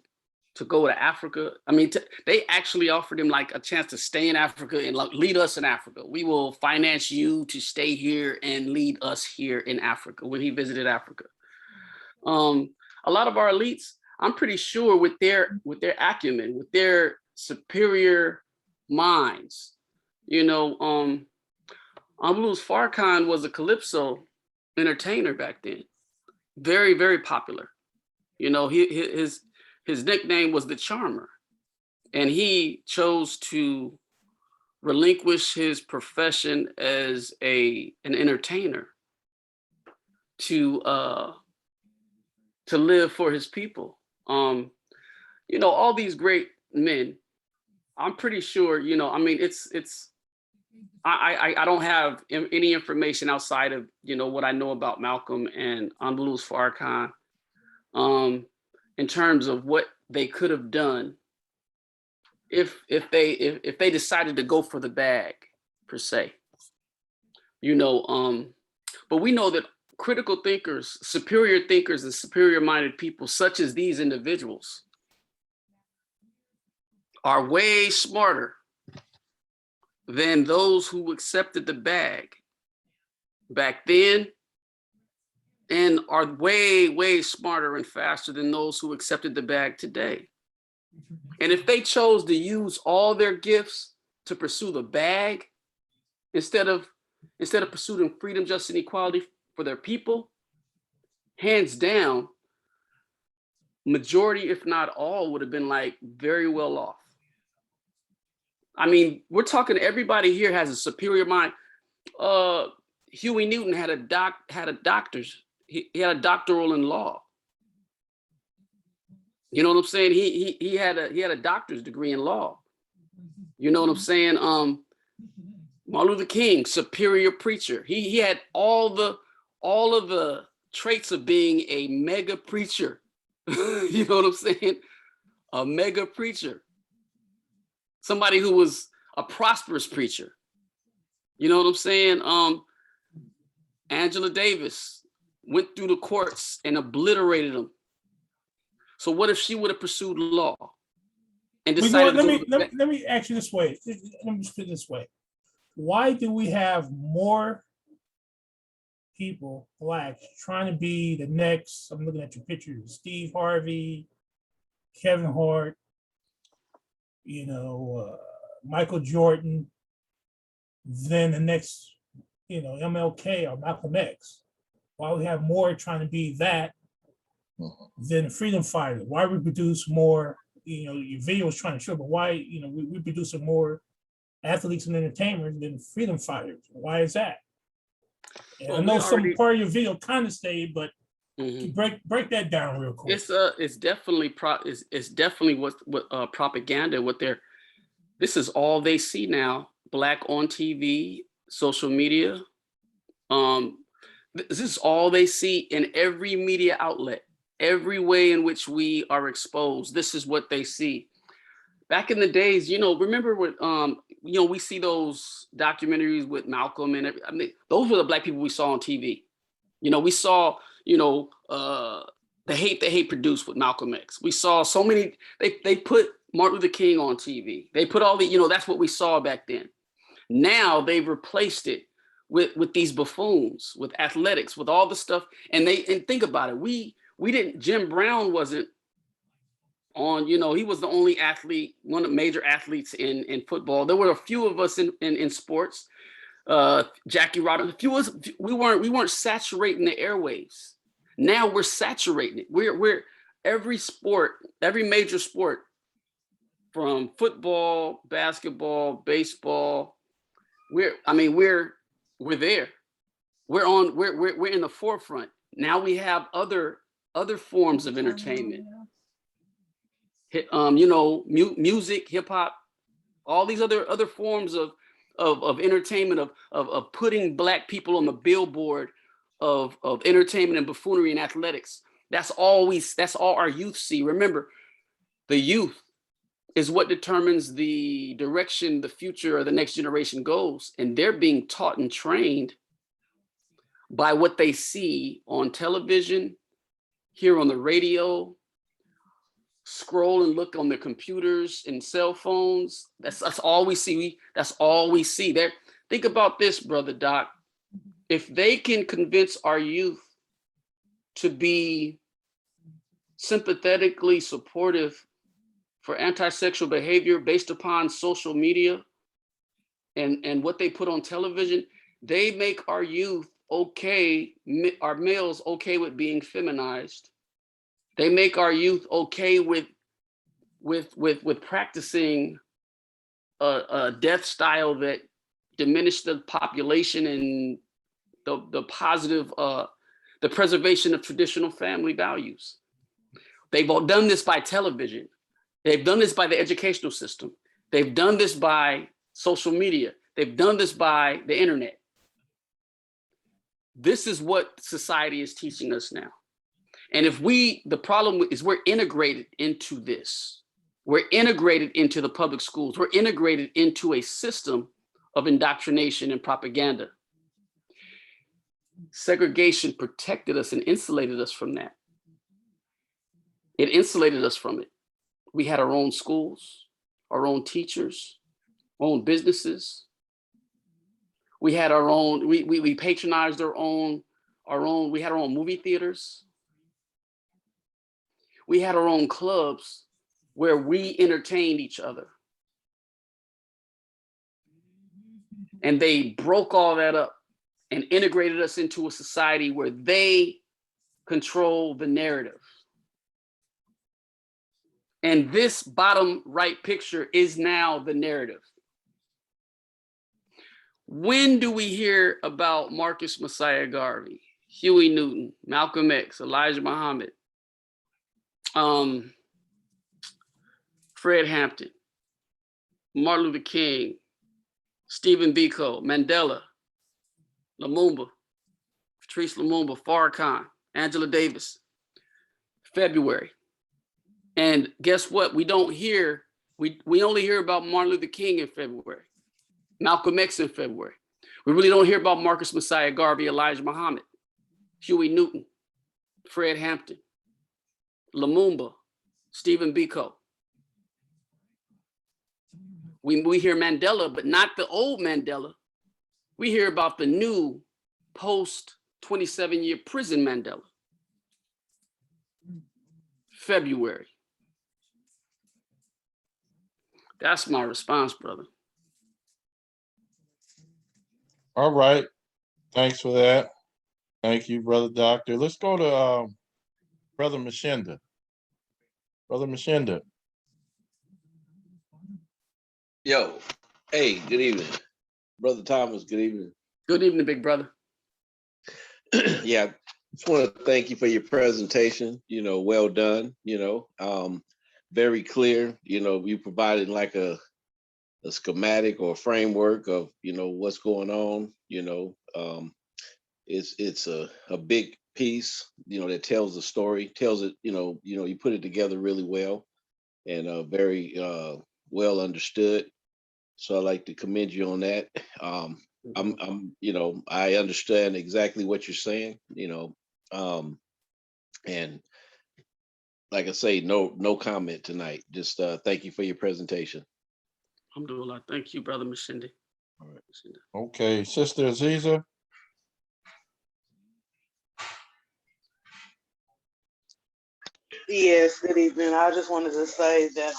go to Africa. I mean, they actually offered him like a chance to stay in Africa and like, lead us in Africa. We will finance you to stay here and lead us here in Africa when he visited Africa. A lot of our elites, I'm pretty sure with their acumen, with their superior minds, you know, Amadou Farrakhan was a calypso entertainer back then. Very, very popular. You know, his nickname was the Charmer, and he chose to relinquish his profession as an entertainer to live for his people. You know, all these great men, I'm pretty sure, you know, I mean, I don't have any information outside of, you know, what I know about Malcolm and Amadou Farrakhan, in terms of what they could have done if they decided to go for the bag per se, you know. But we know that critical thinkers, and superior minded people such as these individuals are way smarter than those who accepted the bag back then, and are way, way smarter and faster than those who accepted the bag today. And if they chose to use all their gifts to pursue the bag instead of pursuing freedom, justice, and equality for their people, hands down, majority, if not all, would have been like very well off. I mean, we're talking, everybody here has a superior mind. Huey Newton had a doctor's. He had a doctoral in law. You know what I'm saying? He had a doctor's degree in law. You know what I'm saying? Martin Luther King, superior preacher. He had all of the traits of being a mega preacher. You know what I'm saying? A mega preacher. Somebody who was a prosperous preacher. You know what I'm saying? Angela Davis went through the courts and obliterated them. So what if she would have pursued law and We go, decided let me ask you this way. Let me just put it this way. Why do we have more people, blacks, trying to be the next? I'm looking at your pictures: Steve Harvey, Kevin Hart, Michael Jordan, than the next, MLK or Malcolm X? Why we have more trying to be that than a freedom fighter? Why we produce more? Your video was trying to show, but why, we producing more athletes and entertainers than freedom fighters? Why is that? And I know some part of your video kind of stayed, but break that down real quick. It's definitely it's definitely what propaganda. This is all they see now. Black on TV, social media. This is all they see in every media outlet. Every way in which we are exposed, this is what they see. Back in the days, remember what we see those documentaries with Malcolm and those were the black people we saw on TV. We saw, the hate produced with Malcolm X. We saw so many, they put Martin Luther King on TV. They put all the, that's what we saw back then. Now they've replaced it with these buffoons, with athletics, with all the stuff. And think about it. Jim Brown wasn't on, he was the only athlete, one of the major athletes in football. There were a few of us in sports. Jackie Robinson, we weren't saturating the airwaves. Now we're saturating it. We're every sport, every major sport, from football, basketball, baseball. We're there. We're in the forefront. Now we have other forms of entertainment. Music, hip hop, all these other forms of entertainment, of putting black people on the billboard of entertainment and buffoonery and athletics. That's all our youth see. Remember, the youth is what determines the direction the future or the next generation goes. And they're being taught and trained by what they see on television, hear on the radio, scroll and look on their computers and cell phones. That's all we see. That's all we see. Think about this, Brother Doc. If they can convince our youth to be sympathetically supportive for anti-sexual behavior based upon social media and what they put on television, they make our youth okay, our males okay with being feminized. They make our youth okay with practicing a death style that diminished the population and the positive, the preservation of traditional family values. They've all done this by television. They've done this by the educational system. They've done this by social media. They've done this by the internet. This is what society is teaching us now. And the problem is we're integrated into this. We're integrated into the public schools. We're integrated into a system of indoctrination and propaganda. Segregation protected us and insulated us from that. It insulated us from it. We had our own schools, our own teachers, our own businesses. We had our own, we patronized we had our own movie theaters. We had our own clubs where we entertained each other. And they broke all that up and integrated us into a society where they control the narrative. And this bottom right picture is now the narrative. When do we hear about Marcus Messiah Garvey, Huey Newton, Malcolm X, Elijah Muhammad, Fred Hampton, Martin Luther King, Stephen Biko, Mandela, Lumumba, Patrice Lumumba, Farrakhan? Angela Davis, February. And guess what? We don't hear, we only hear about Martin Luther King in February, Malcolm X in February. We really don't hear about Marcus Messiah Garvey, Elijah Muhammad, Huey Newton, Fred Hampton, Lumumba, Stephen Biko. We hear Mandela, but not the old Mandela. We hear about the new post 27-year prison Mandela. February. That's my response, brother. All right. Thanks for that. Thank you, Brother Doctor. Let's go to Brother Mashinda. Brother Mashinda. Yo, hey, good evening. Brother Thomas, good evening. Good evening, big brother. Yeah, just want to thank you for your presentation. Well done, very clear. You provided like a schematic or a framework of, what's going on. It's a big piece, that tells the story, tells it, you put it together really well and very well understood. So I'd like to commend you on that. I understand exactly what you're saying, and like I say, no comment tonight. Just thank you for your presentation. Alhamdulillah. Thank you, brother Mashindi. All right. Okay, Sister Aziza. Yes, good evening. I just wanted to say that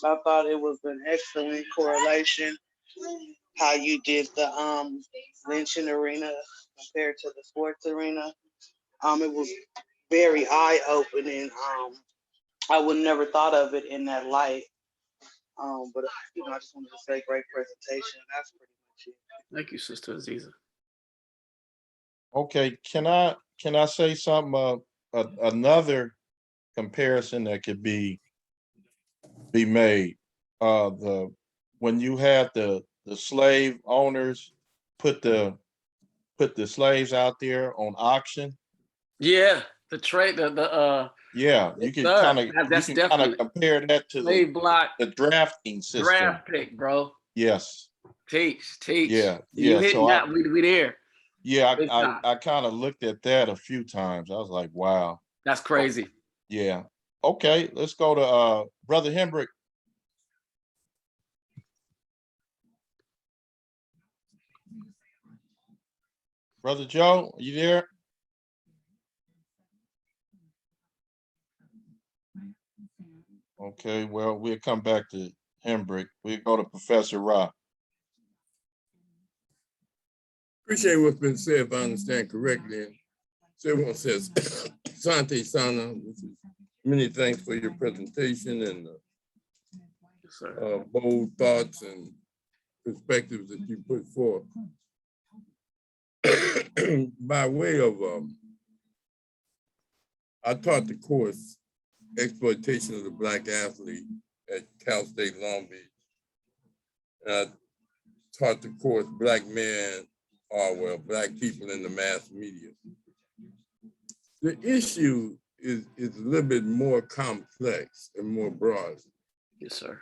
I thought it was an excellent correlation how you did the lynching arena compared to the sports arena. It was very eye-opening. I would never thought of it in that light. But I just wanted to say great presentation. That's pretty much it. Thank you, Sister Aziza. Okay, can I say something? Another comparison that could be made. When you had the slave owners put the slaves out there on auction. Yeah, the trade, Yeah, you can sir, kind of that's definitely compare that to slave block the drafting system. draft pick, bro. Yes. Teach. Yeah. You Yeah. hitting So that? We there. yeah, Big time. I kind of looked at that a few times. I was like, wow. That's crazy. Yeah. Okay, let's go to Brother Hendrick. Brother Joe, are you there? Okay, well, we'll come back to Hendrick. We'll go to Professor Rock. Appreciate what's been said, if I understand correctly. And so everyone says, Sante Sana, which is many thanks for your presentation and Yes, sir. bold thoughts and perspectives that you put forth. By way of, I taught the course, Exploitation of the Black Athlete at Cal State Long Beach. And I taught the course, Black Men are, well, Black people in the mass media. The issue is a little bit more complex and more broad. Yes, sir.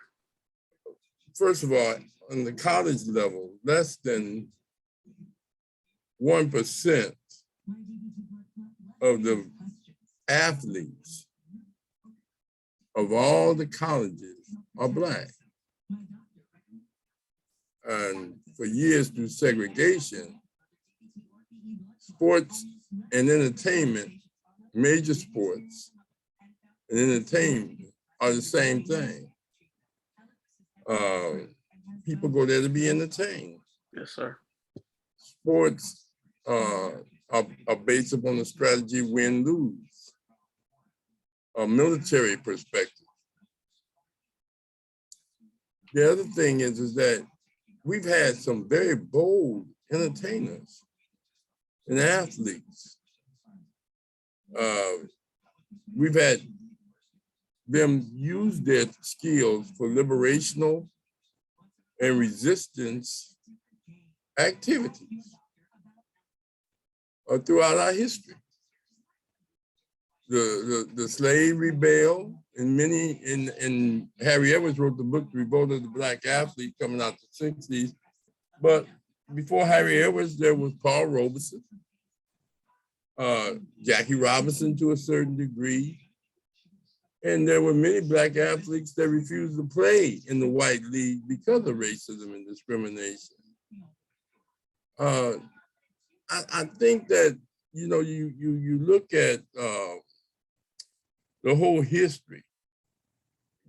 First of all, on the college level, less than 1% of the athletes of all the colleges are Black. And for years through segregation, sports and entertainment, major sports and entertainment are the same thing. People go there to be entertained. Yes, sir. Sports are based upon the strategy win-lose, a military perspective. The other thing is that we've had some very bold entertainers and athletes. We've had them use their skills for liberational and resistance activities throughout our history. the slave rebelled, and Harry Edwards wrote the book, The Revolt of the Black Athlete, coming out the 60s. But before Harry Edwards, there was Paul Robeson, Jackie Robinson to a certain degree. And there were many Black athletes that refused to play in the white league because of racism and discrimination. I think that, you know, you look at the whole history,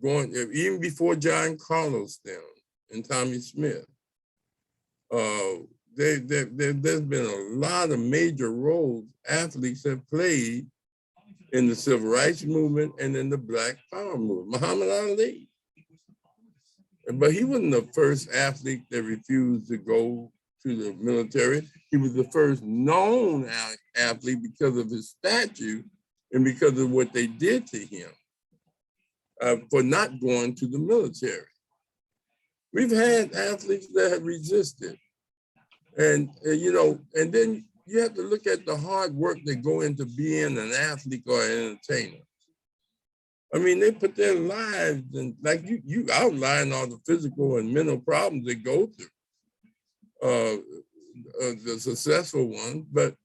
going even before John Carlos down and Tommy Smith. There's been a lot of major roles athletes have played in the civil rights movement and in the Black Power movement. Muhammad Ali. But he wasn't the first athlete that refused to go to the military. He was the first known athlete because of his statue and because of what they did to him for not going to the military. We've had athletes that have resisted. And you know, and then you have to look at the hard work that go into being an athlete or an entertainer. I mean, they put their lives in, like you outline all the physical and mental problems they go through, the successful ones, but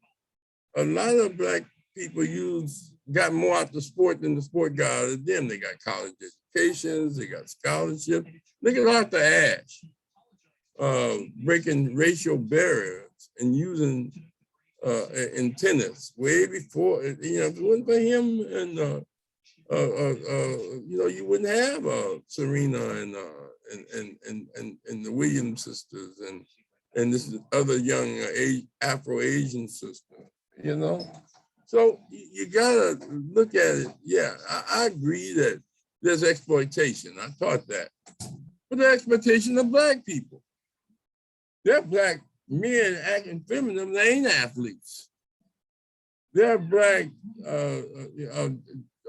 a lot of Black people got more out the sport than the sport got out of them. They got college educations, they got scholarships. Look at Arthur Ashe, breaking racial barriers and using in tennis way before, you know, if it wasn't for him and you know, you wouldn't have Serena and the Williams sisters and this other young Afro-Asian sister, you know? So you gotta look at it. Yeah, I agree that there's exploitation. I taught that. But the exploitation of Black people. They're Black men acting feminine, they ain't athletes. They're Black,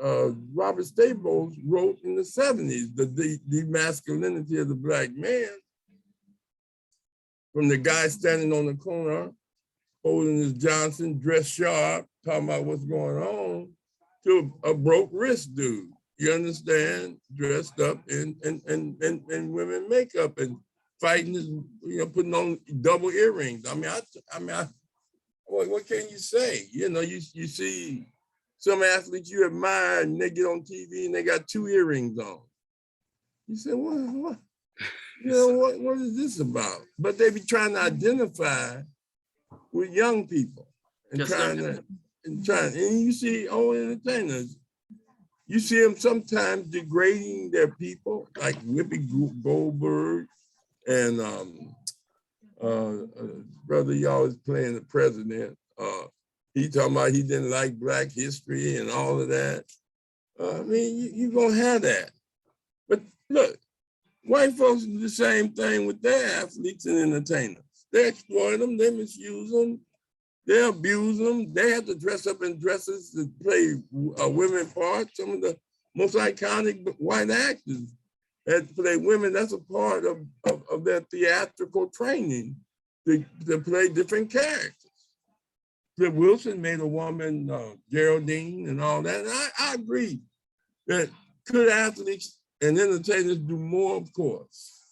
Robert Staples wrote in the 70s, the masculinity of the Black man. From the guy standing on the corner, holding his Johnson, dressed sharp, talking about what's going on, to a broke wrist dude, you understand, dressed up in women makeup and fighting his, you know, putting on double earrings. I mean, what can you say? You know, you see some athletes you admire and they get on TV and they got 2 earrings on. You say, what? You know, what is this about? But they be trying to identify with young people and Yes, and you see old entertainers, you see them sometimes degrading their people, like Whoopi Goldberg and brother, you always playing the president. He talking about he didn't like Black history and all of that. I mean, you're gonna have that. But look, white folks do the same thing with their athletes and entertainers. They exploit them, they misuse them, they abuse them. They have to dress up in dresses to play women parts. Some of the most iconic white actors had to play women. That's a part of their theatrical training to play different characters. Flip Wilson made a woman, Geraldine and all that. And I agree that could athletes and entertainers do more? Of course.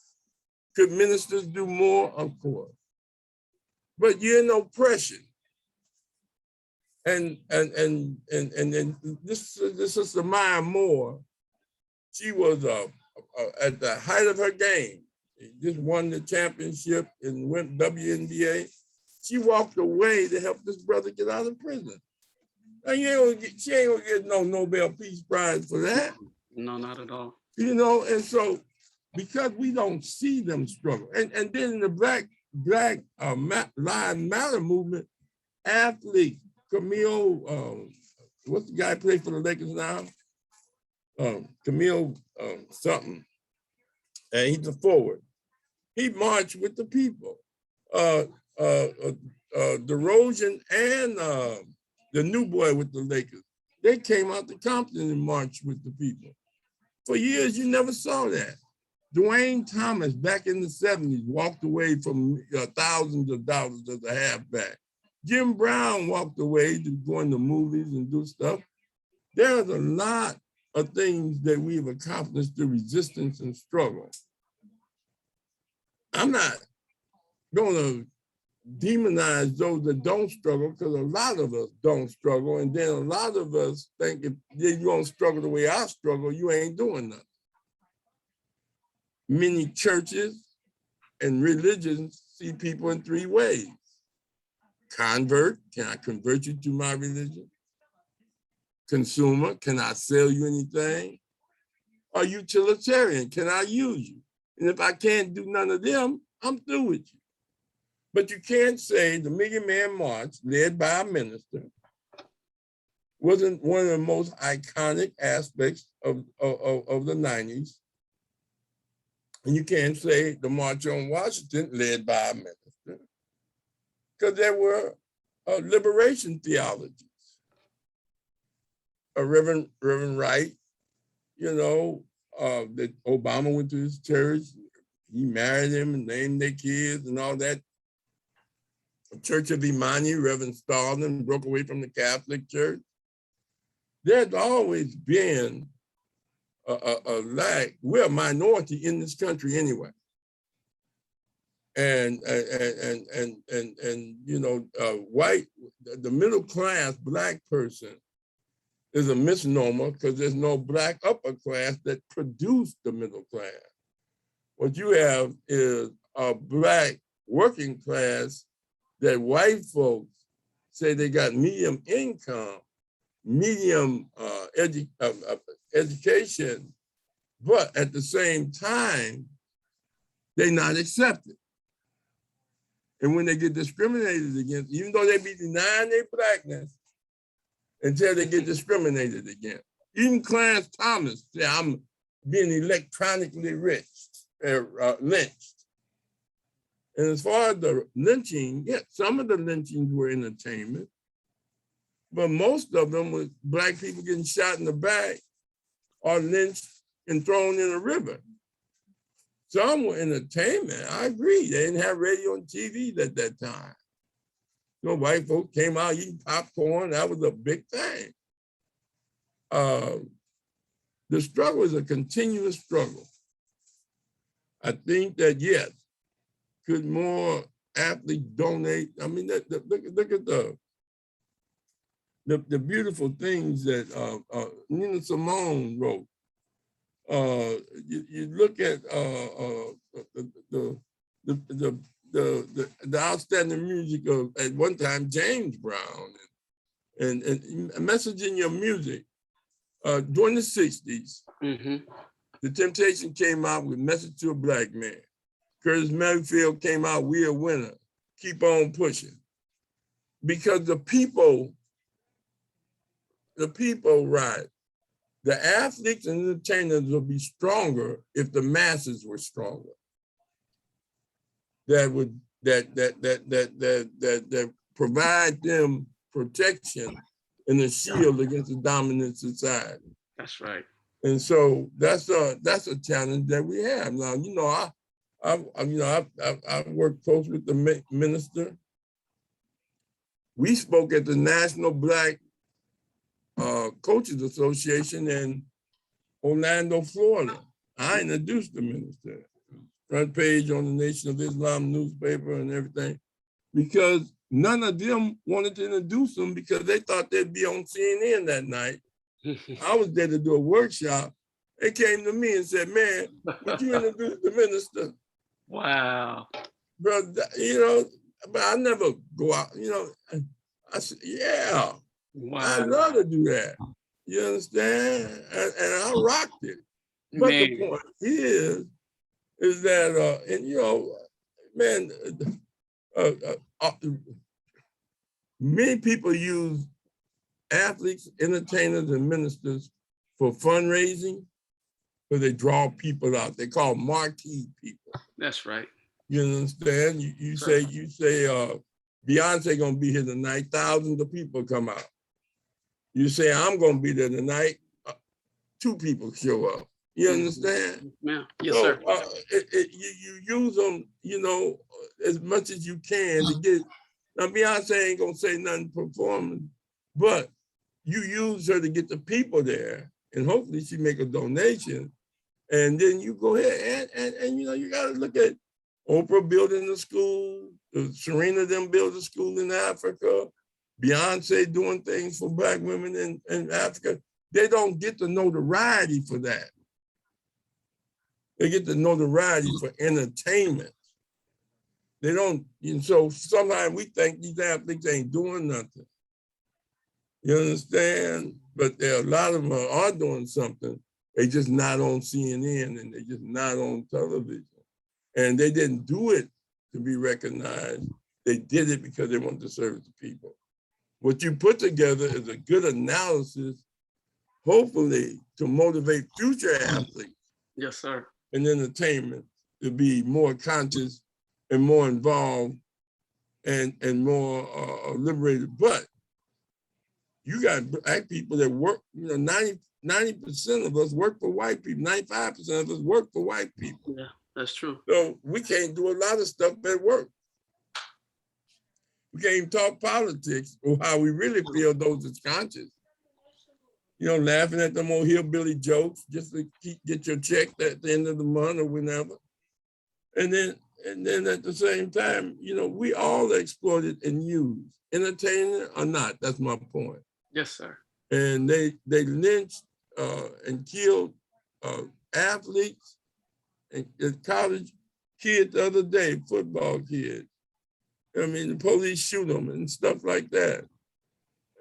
Could ministers do more? Of course. But you're in oppression. And this is the Maya Moore. She was at the height of her game. She just won the championship and went WNBA. She walked away to help this brother get out of prison. And she ain't gonna get no Nobel Peace Prize for that. No, not at all. You know, and so because we don't see them struggle, and then in the Black Lives Matter movement, athletes, Camille, what's the guy play for the Lakers now? Camille something, and he's a forward. He marched with the people. DeRozan and the new boy with the Lakers, they came out to Compton and marched with the people. For years, you never saw that. Dwayne Thomas, back in the 70s, walked away from thousands of dollars as a halfback. Jim Brown walked away to go into movies and do stuff. There's a lot of things that we've accomplished through resistance and struggle. I'm not going to demonize those that don't struggle, because a lot of us don't struggle. And then a lot of us think if you don't struggle the way I struggle, you ain't doing nothing. Many churches and religions see people in three ways. Convert, can I convert you to my religion? Consumer, can I sell you anything? Or utilitarian, can I use you? And if I can't do none of them, I'm through with you. But you can't say the Million Man March, led by a minister, wasn't one of the most iconic aspects of the 90s. And you can't say the March on Washington, led by a minister, because there were liberation theologies. Reverend Wright, you know, that Obama went to his church, he married him and named their kids and all that. Church of Imani, Reverend Stalin broke away from the Catholic Church. There's always been a lack. We're a minority in this country anyway. And you know, white, the middle class Black person is a misnomer, because there's no Black upper class that produced the middle class. What you have is a Black working class that white folks say they got medium income, medium education, but at the same time, they're not accepted. And when they get discriminated against, even though they be denying their Blackness, until they get discriminated against. Even Clarence Thomas said, I'm being electronically lynched. And as far as the lynching, yeah, some of the lynchings were entertainment, but most of them was Black people getting shot in the back or lynched and thrown in a river. Some were entertainment, I agree. They didn't have radio and TV at that time. You know, white folks came out eating popcorn, that was a big thing. The struggle is a continuous struggle. I think that, yes, could more athletes donate? I mean, look at the beautiful things that Nina Simone wrote. You look at the outstanding music of, at one time, James Brown, and a message in your music. During the 60s, The Temptation came out with Message to a Black Man. Curtis Mayfield came out, We a Winner, Keep on Pushing. Because the people, right, the athletes and entertainers will be stronger if the masses were stronger. That provide them protection and a shield against a dominant society. That's right. And so that's a challenge that we have now. You know, I work close with the minister. We spoke at the National Black Coaches Association in Orlando, Florida. I introduced the minister. Front page on the Nation of Islam newspaper and everything, because none of them wanted to introduce him because they thought they'd be on CNN that night. I was there to do a workshop. They came to me and said, man, would you introduce the minister? Wow. Bro, you know, but I never go out, you know. I said, yeah, Wow. I'd love to do that. You understand? And I rocked it. But Man. the point is that, and you know, man, many people use athletes, entertainers, and ministers for fundraising, because they draw people out. They call marquee people. That's right. You understand? You say Beyonce gonna be here tonight, thousands of people come out. You say I'm gonna be there tonight, 2 people show up. You understand? Yeah. Yes, so, sir. You use them, you know, as much as you can to get. Now Beyonce ain't gonna say nothing performing, but you use her to get the people there, and hopefully she make a donation, and then you go ahead and you know, you got to look at Oprah building a school, Serena them build a school in Africa, Beyonce doing things for Black women in Africa. They don't get the notoriety for that. They get the notoriety for entertainment. They don't, and so sometimes we think these athletes ain't doing nothing. You understand? But there are a lot of them are doing something. They just not on CNN and they just not on television. And they didn't do it to be recognized. They did it because they wanted to serve the people. What you put together is a good analysis, hopefully to motivate future athletes Yes, sir. in entertainment to be more conscious and more involved and more liberated. But you got Black people that work, you know, 90% of us work for white people, 95% of us work for white people. Yeah, that's true. So we can't do a lot of stuff at work. We can't even talk politics or how we really feel, those that's conscious. You know, laughing at them old hillbilly jokes just to get your check at the end of the month or whenever. And then at the same time, you know, we all exploited and used, entertainer or not, that's my point. Yes, sir. And they lynched and killed athletes and college kids the other day, football kids. I mean, the police shoot them and stuff like that.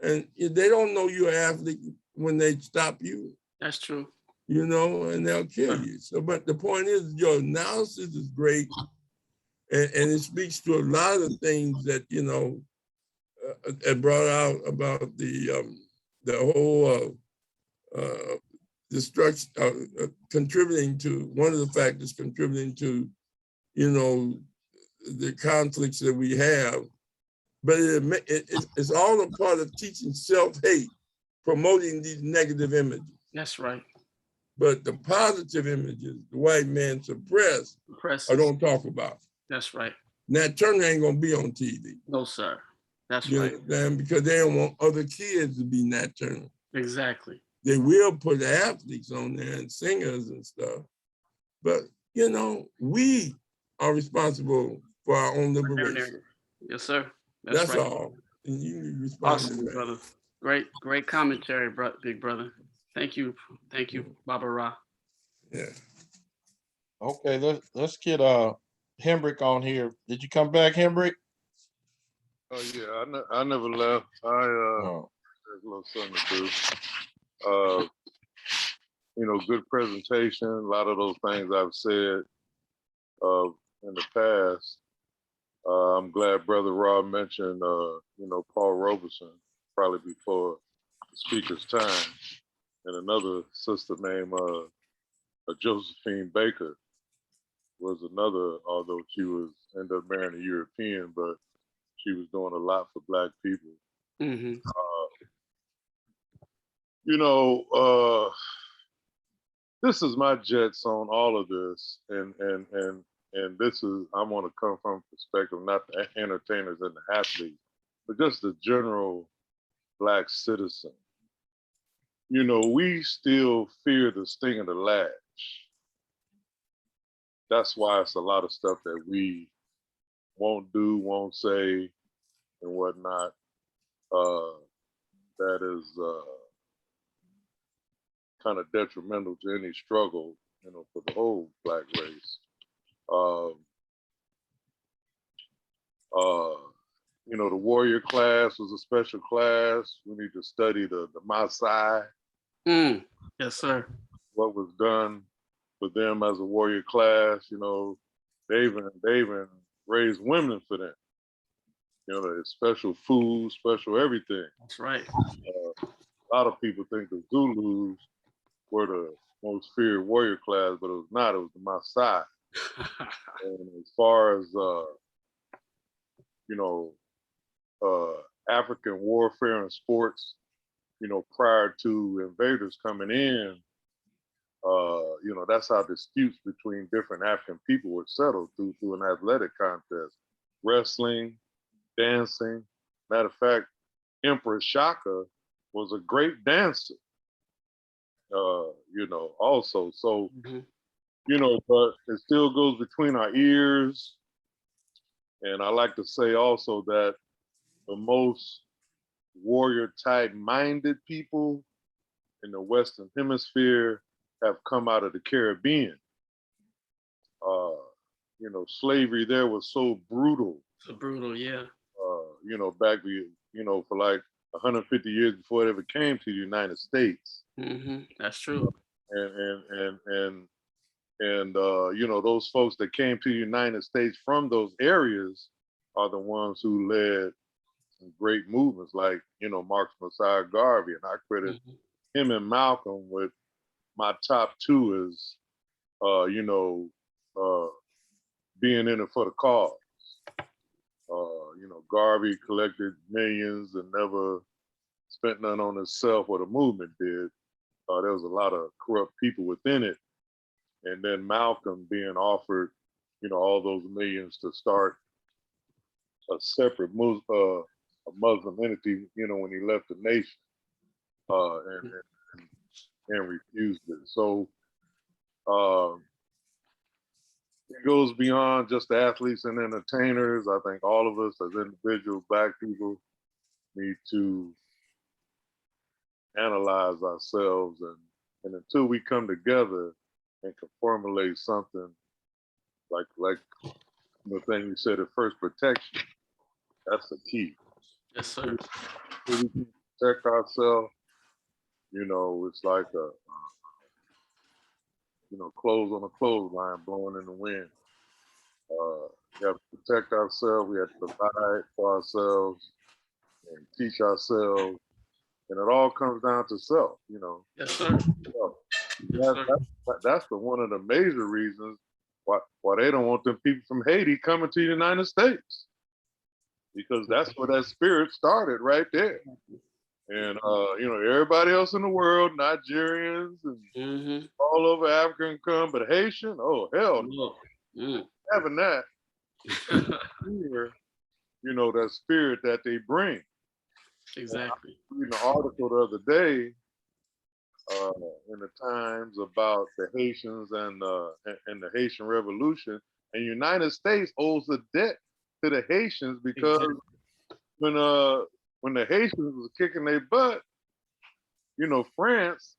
And they don't know you're an athlete when they stop you. That's true. You know, and they'll kill you. So, but the point is, your analysis is great, and it speaks to a lot of things that, you know, it brought out about the whole destruction, contributing to, one of the factors contributing to, you know, the conflicts that we have. But it's all a part of teaching self-hate, promoting these negative images. That's right. But the positive images, the white man suppress or don't talk about. That's right. Nat Turner ain't gonna be on TV. No, sir. That's You right. understand? Because they don't want other kids to be Nat Turner. Exactly. They will put athletes on there and singers and stuff. But, you know, we are responsible for our own liberation. Yes, sir. That's right. all. And you respond to Awesome, that. brother. Great commentary, big brother. Thank you, Baba Ra. Yeah. Okay, let's get Hendrick on here. Did you come back, Hendrick? Oh yeah, I never left. Oh. There's a little something to do. You know, good presentation. A lot of those things I've said in the past. I'm glad Brother Rob mentioned, you know, Paul Robeson, probably before the speaker's time, and another sister named Josephine Baker was another, although she ended up marrying a European, but she was doing a lot for Black people. Mm-hmm. You know, this is my jets on all of this, and this is, I want to come from perspective, not the entertainers and the athletes, but just the general Black citizen. You know, we still fear the sting of the latch. That's why it's a lot of stuff that we won't do, won't say, and whatnot. That is kind of detrimental to any struggle, you know, for the whole Black race. You know, the warrior class was a special class. We need to study the Maasai. Yes, sir. What was done for them as a warrior class. You know, they even raised women for them. You know, there's special food, special everything. That's right. A lot of people think the Zulus were the most feared warrior class, but it was not. It was the Maasai. And as far as you know, African warfare and sports, you know, prior to invaders coming in, you know, that's how disputes between different African people were settled through an athletic contest, wrestling, dancing. Matter of fact, Empress Shaka was a great dancer. Also. So, Mhm. but it still goes between our ears. And I like to say also that the most warrior type minded people in the Western Hemisphere have come out of the Caribbean. Slavery there was so brutal, So brutal, yeah. back, for like 150 years before it ever came to the United States. That's true. And those folks that came to the United States from those areas are the ones who led some great movements like, Marcus Messiah Garvey. And I credit Mhm. him and Malcolm with my top two is, being in it for the cause. Garvey collected millions and never spent none on himself, what the movement did. There was a lot of corrupt people within it. And then Malcolm being offered, all those millions to start a separate a Muslim entity, when he left the nation, and refused it. So it goes beyond just the athletes and entertainers. I think all of us as individual Black people need to analyze ourselves, and until we come together and can formulate something like the thing you said at first, protection. That's the key. Yes, sir. So we can protect ourselves. It's like clothes on a clothesline blowing in the wind. We have to protect ourselves. We have to provide for ourselves and teach ourselves. And it all comes down to self, Yes, sir. Self. Yes, sir. That's one of the major reasons why they don't want them people from Haiti coming to the United States. Because that's where that spirit started right there. And everybody else in the world, Nigerians and all over Africa can come, but Haitian, oh hell no. Having that here, that spirit that they bring. Exactly. Reading an article the other day in the Times about the Haitians and the Haitian Revolution, and the United States owes a debt to the Haitians because when the Haitians was kicking their butt, France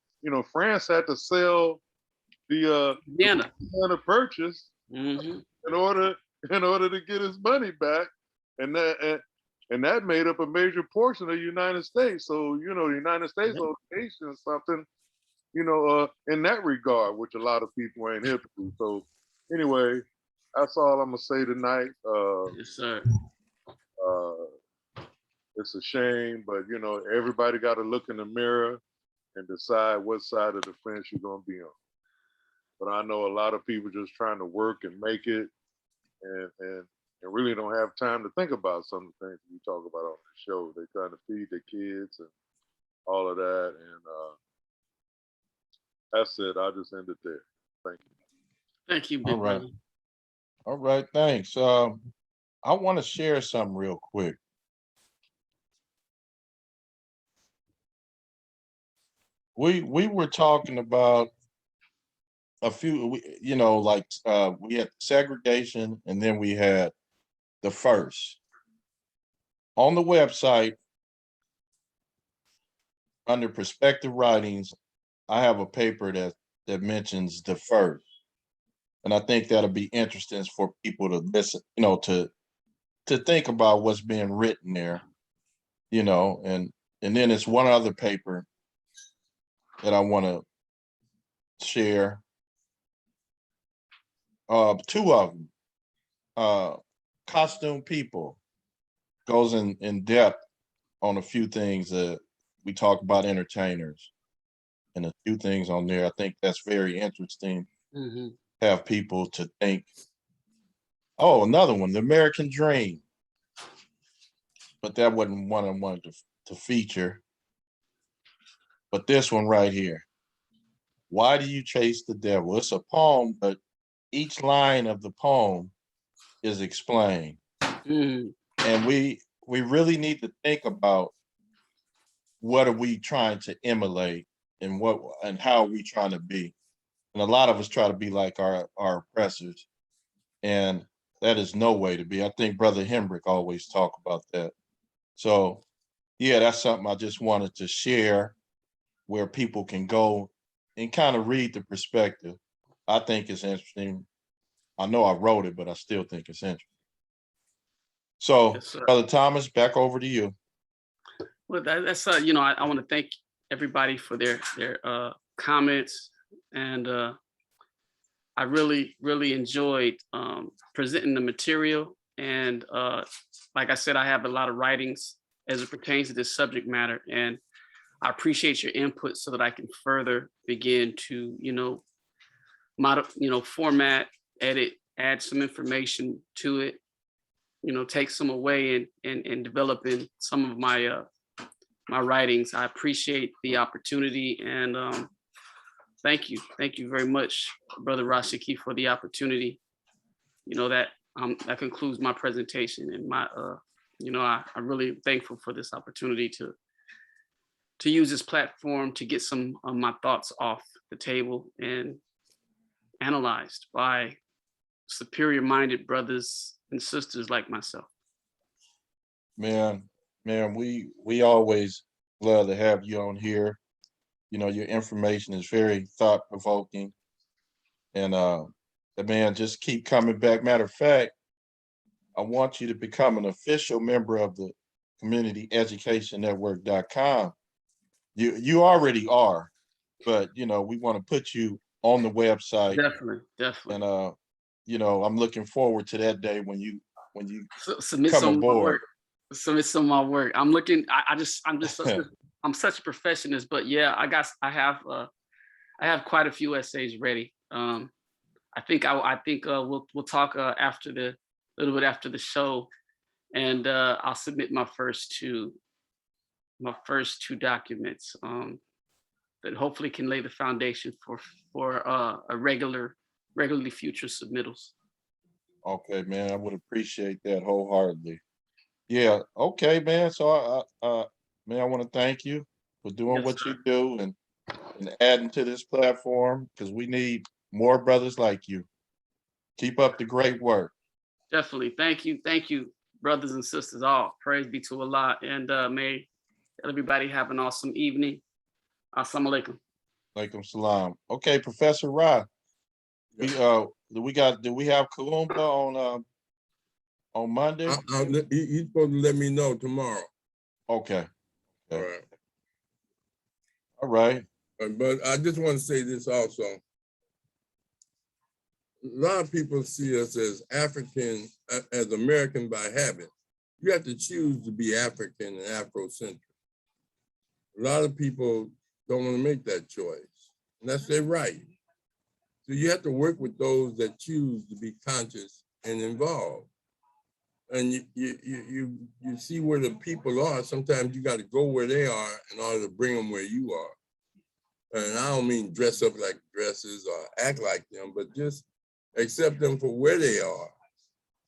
had to sell the Vienna. Purchase Mm-hmm. in order to get his money back, and that made up a major portion of the United States. So the United States owes Haitians something, in that regard, which a lot of people ain't hip to. So anyway, that's all I'm gonna say tonight. Yes, sir. It's a shame, but everybody got to look in the mirror and decide what side of the fence you're gonna be on. But I know a lot of people just trying to work and make it, and really don't have time to think about some of the things we talk about on the show. They're trying to feed their kids and all of that, and that's it. I'll just end it there. Thank you. Thank you, All big right. brother. All right, thanks. I want to share something real quick. We were talking about a few, we had segregation, and then we had the first. On the website, under perspective writings, I have a paper that mentions the first. And I think that'll be interesting for people to listen, to think about what's being written there, and then it's one other paper that I want to share. Two of them. Costume People goes in depth on a few things that we talk about entertainers, and a few things on there. I think that's very interesting. Mm-hmm. Have people to think. Oh, another one, The American Dream. But that wasn't one I wanted to feature. But this one right here. Why do you chase the devil? It's a poem, but each line of the poem is explained. Mm-hmm. And we really need to think about what are we trying to emulate and how are we trying to be? And a lot of us try to be like our oppressors. And that is no way to be. I think Brother Hembrick always talk about that. So yeah, that's something I just wanted to share where people can go and kind of read the perspective. I think it's interesting. I know I wrote it, but I still think it's interesting. So, Yes, sir. Brother Thomas, back over to you. Well, that's you know, I want to thank everybody for their comments, and I really enjoyed presenting the material. And like I said, I have a lot of writings as it pertains to this subject matter, and I appreciate your input so that I can further begin to, format, edit, add some information to it, take some away and developing some of my my writings. I appreciate the opportunity, and thank you very much, Brother Rashiki, for the opportunity. That concludes my presentation, and my I'm really thankful for this opportunity to use this platform to get some of my thoughts off the table and analyzed by superior-minded brothers and sisters like myself. Man, we always love to have you on here. Your information is very thought-provoking. And man, just keep coming back. Matter of fact, I want you to become an official member of the CommunityEducationNetwork.com. You already are, but we want to put you on the website. Definitely. And I'm looking forward to that day when you Submit come some of my aboard. work. Submit some of my work. I'm looking. I'm such a perfectionist, but yeah, I have quite a few essays ready. I think we'll talk after a little bit after the show, and I'll submit my first two documents that hopefully can lay the foundation for a regularly future submittals. Okay, man, I would appreciate that wholeheartedly. Yeah, okay, man. So man, I want to thank you for doing Yes, what sir. you do and adding to this platform, because we need more brothers like you. Keep up the great work. Definitely. Thank you, brothers and sisters. All praise be to Allah, and may everybody have an awesome evening. Assalamu alaikum. Alaikum salam. Okay, Professor Ra, do we have Kalumba on Monday? He's supposed to let me know tomorrow. Okay. All right. All right. But I just want to say this also. A lot of people see us as African, as American by habit. You have to choose to be African and Afrocentric. A lot of people don't want to make that choice, and that's their right. So you have to work with those that choose to be conscious and involved. And you see where the people are. Sometimes you got to go where they are in order to bring them where you are. And I don't mean dress up like dresses or act like them, but just accept them for where they are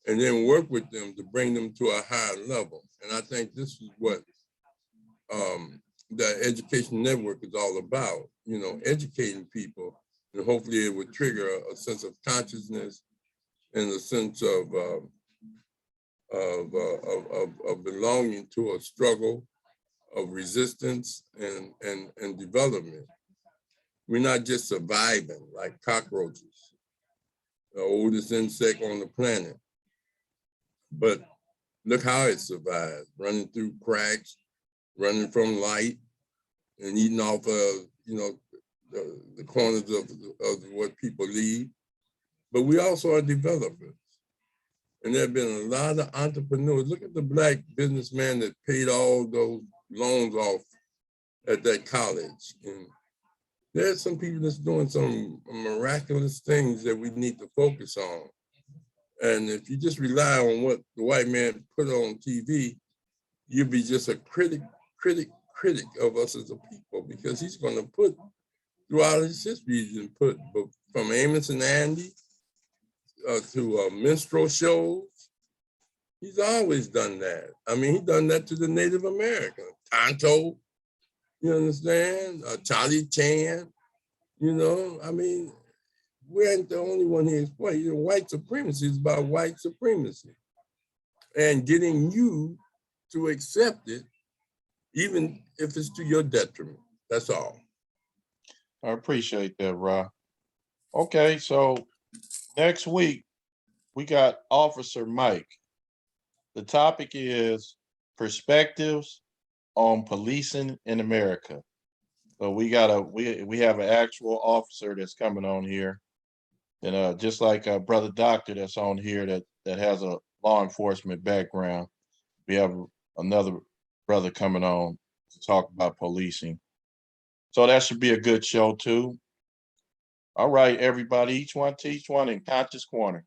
and then work with them to bring them to a higher level. And I think this is what the Education Network is all about, educating people, and hopefully it would trigger a sense of consciousness and a sense of belonging to a struggle of resistance and development. We're not just surviving like cockroaches, the oldest insect on the planet, but look how it survived, running through cracks, running from light, and eating off of the corners of what people leave. But we also are developers. And there have been a lot of entrepreneurs. Look at the Black businessman that paid all those loans off at that college. And there's some people that's doing some miraculous things that we need to focus on. And if you just rely on what the white man put on TV, you'll be just a critic of us as a people, because he's going to put throughout his history, he's been put from Amos and Andy to minstrel shows. He's always done that. I mean, he done that to the Native American. Tonto, You understand? Charlie Chan, you know, I mean, we ain't the only one here exploiting. You know, white supremacy is about white supremacy and getting you to accept it, even if it's to your detriment. That's all. I appreciate that, Ra. Okay, so next week, we got Officer Mike. The topic is perspectives on policing in America. So we have an actual officer that's coming on here. And just like a brother doctor that's on here that has a law enforcement background, we have another brother coming on to talk about policing. So that should be a good show too. All right, everybody, each one teach one in Conscious Corner.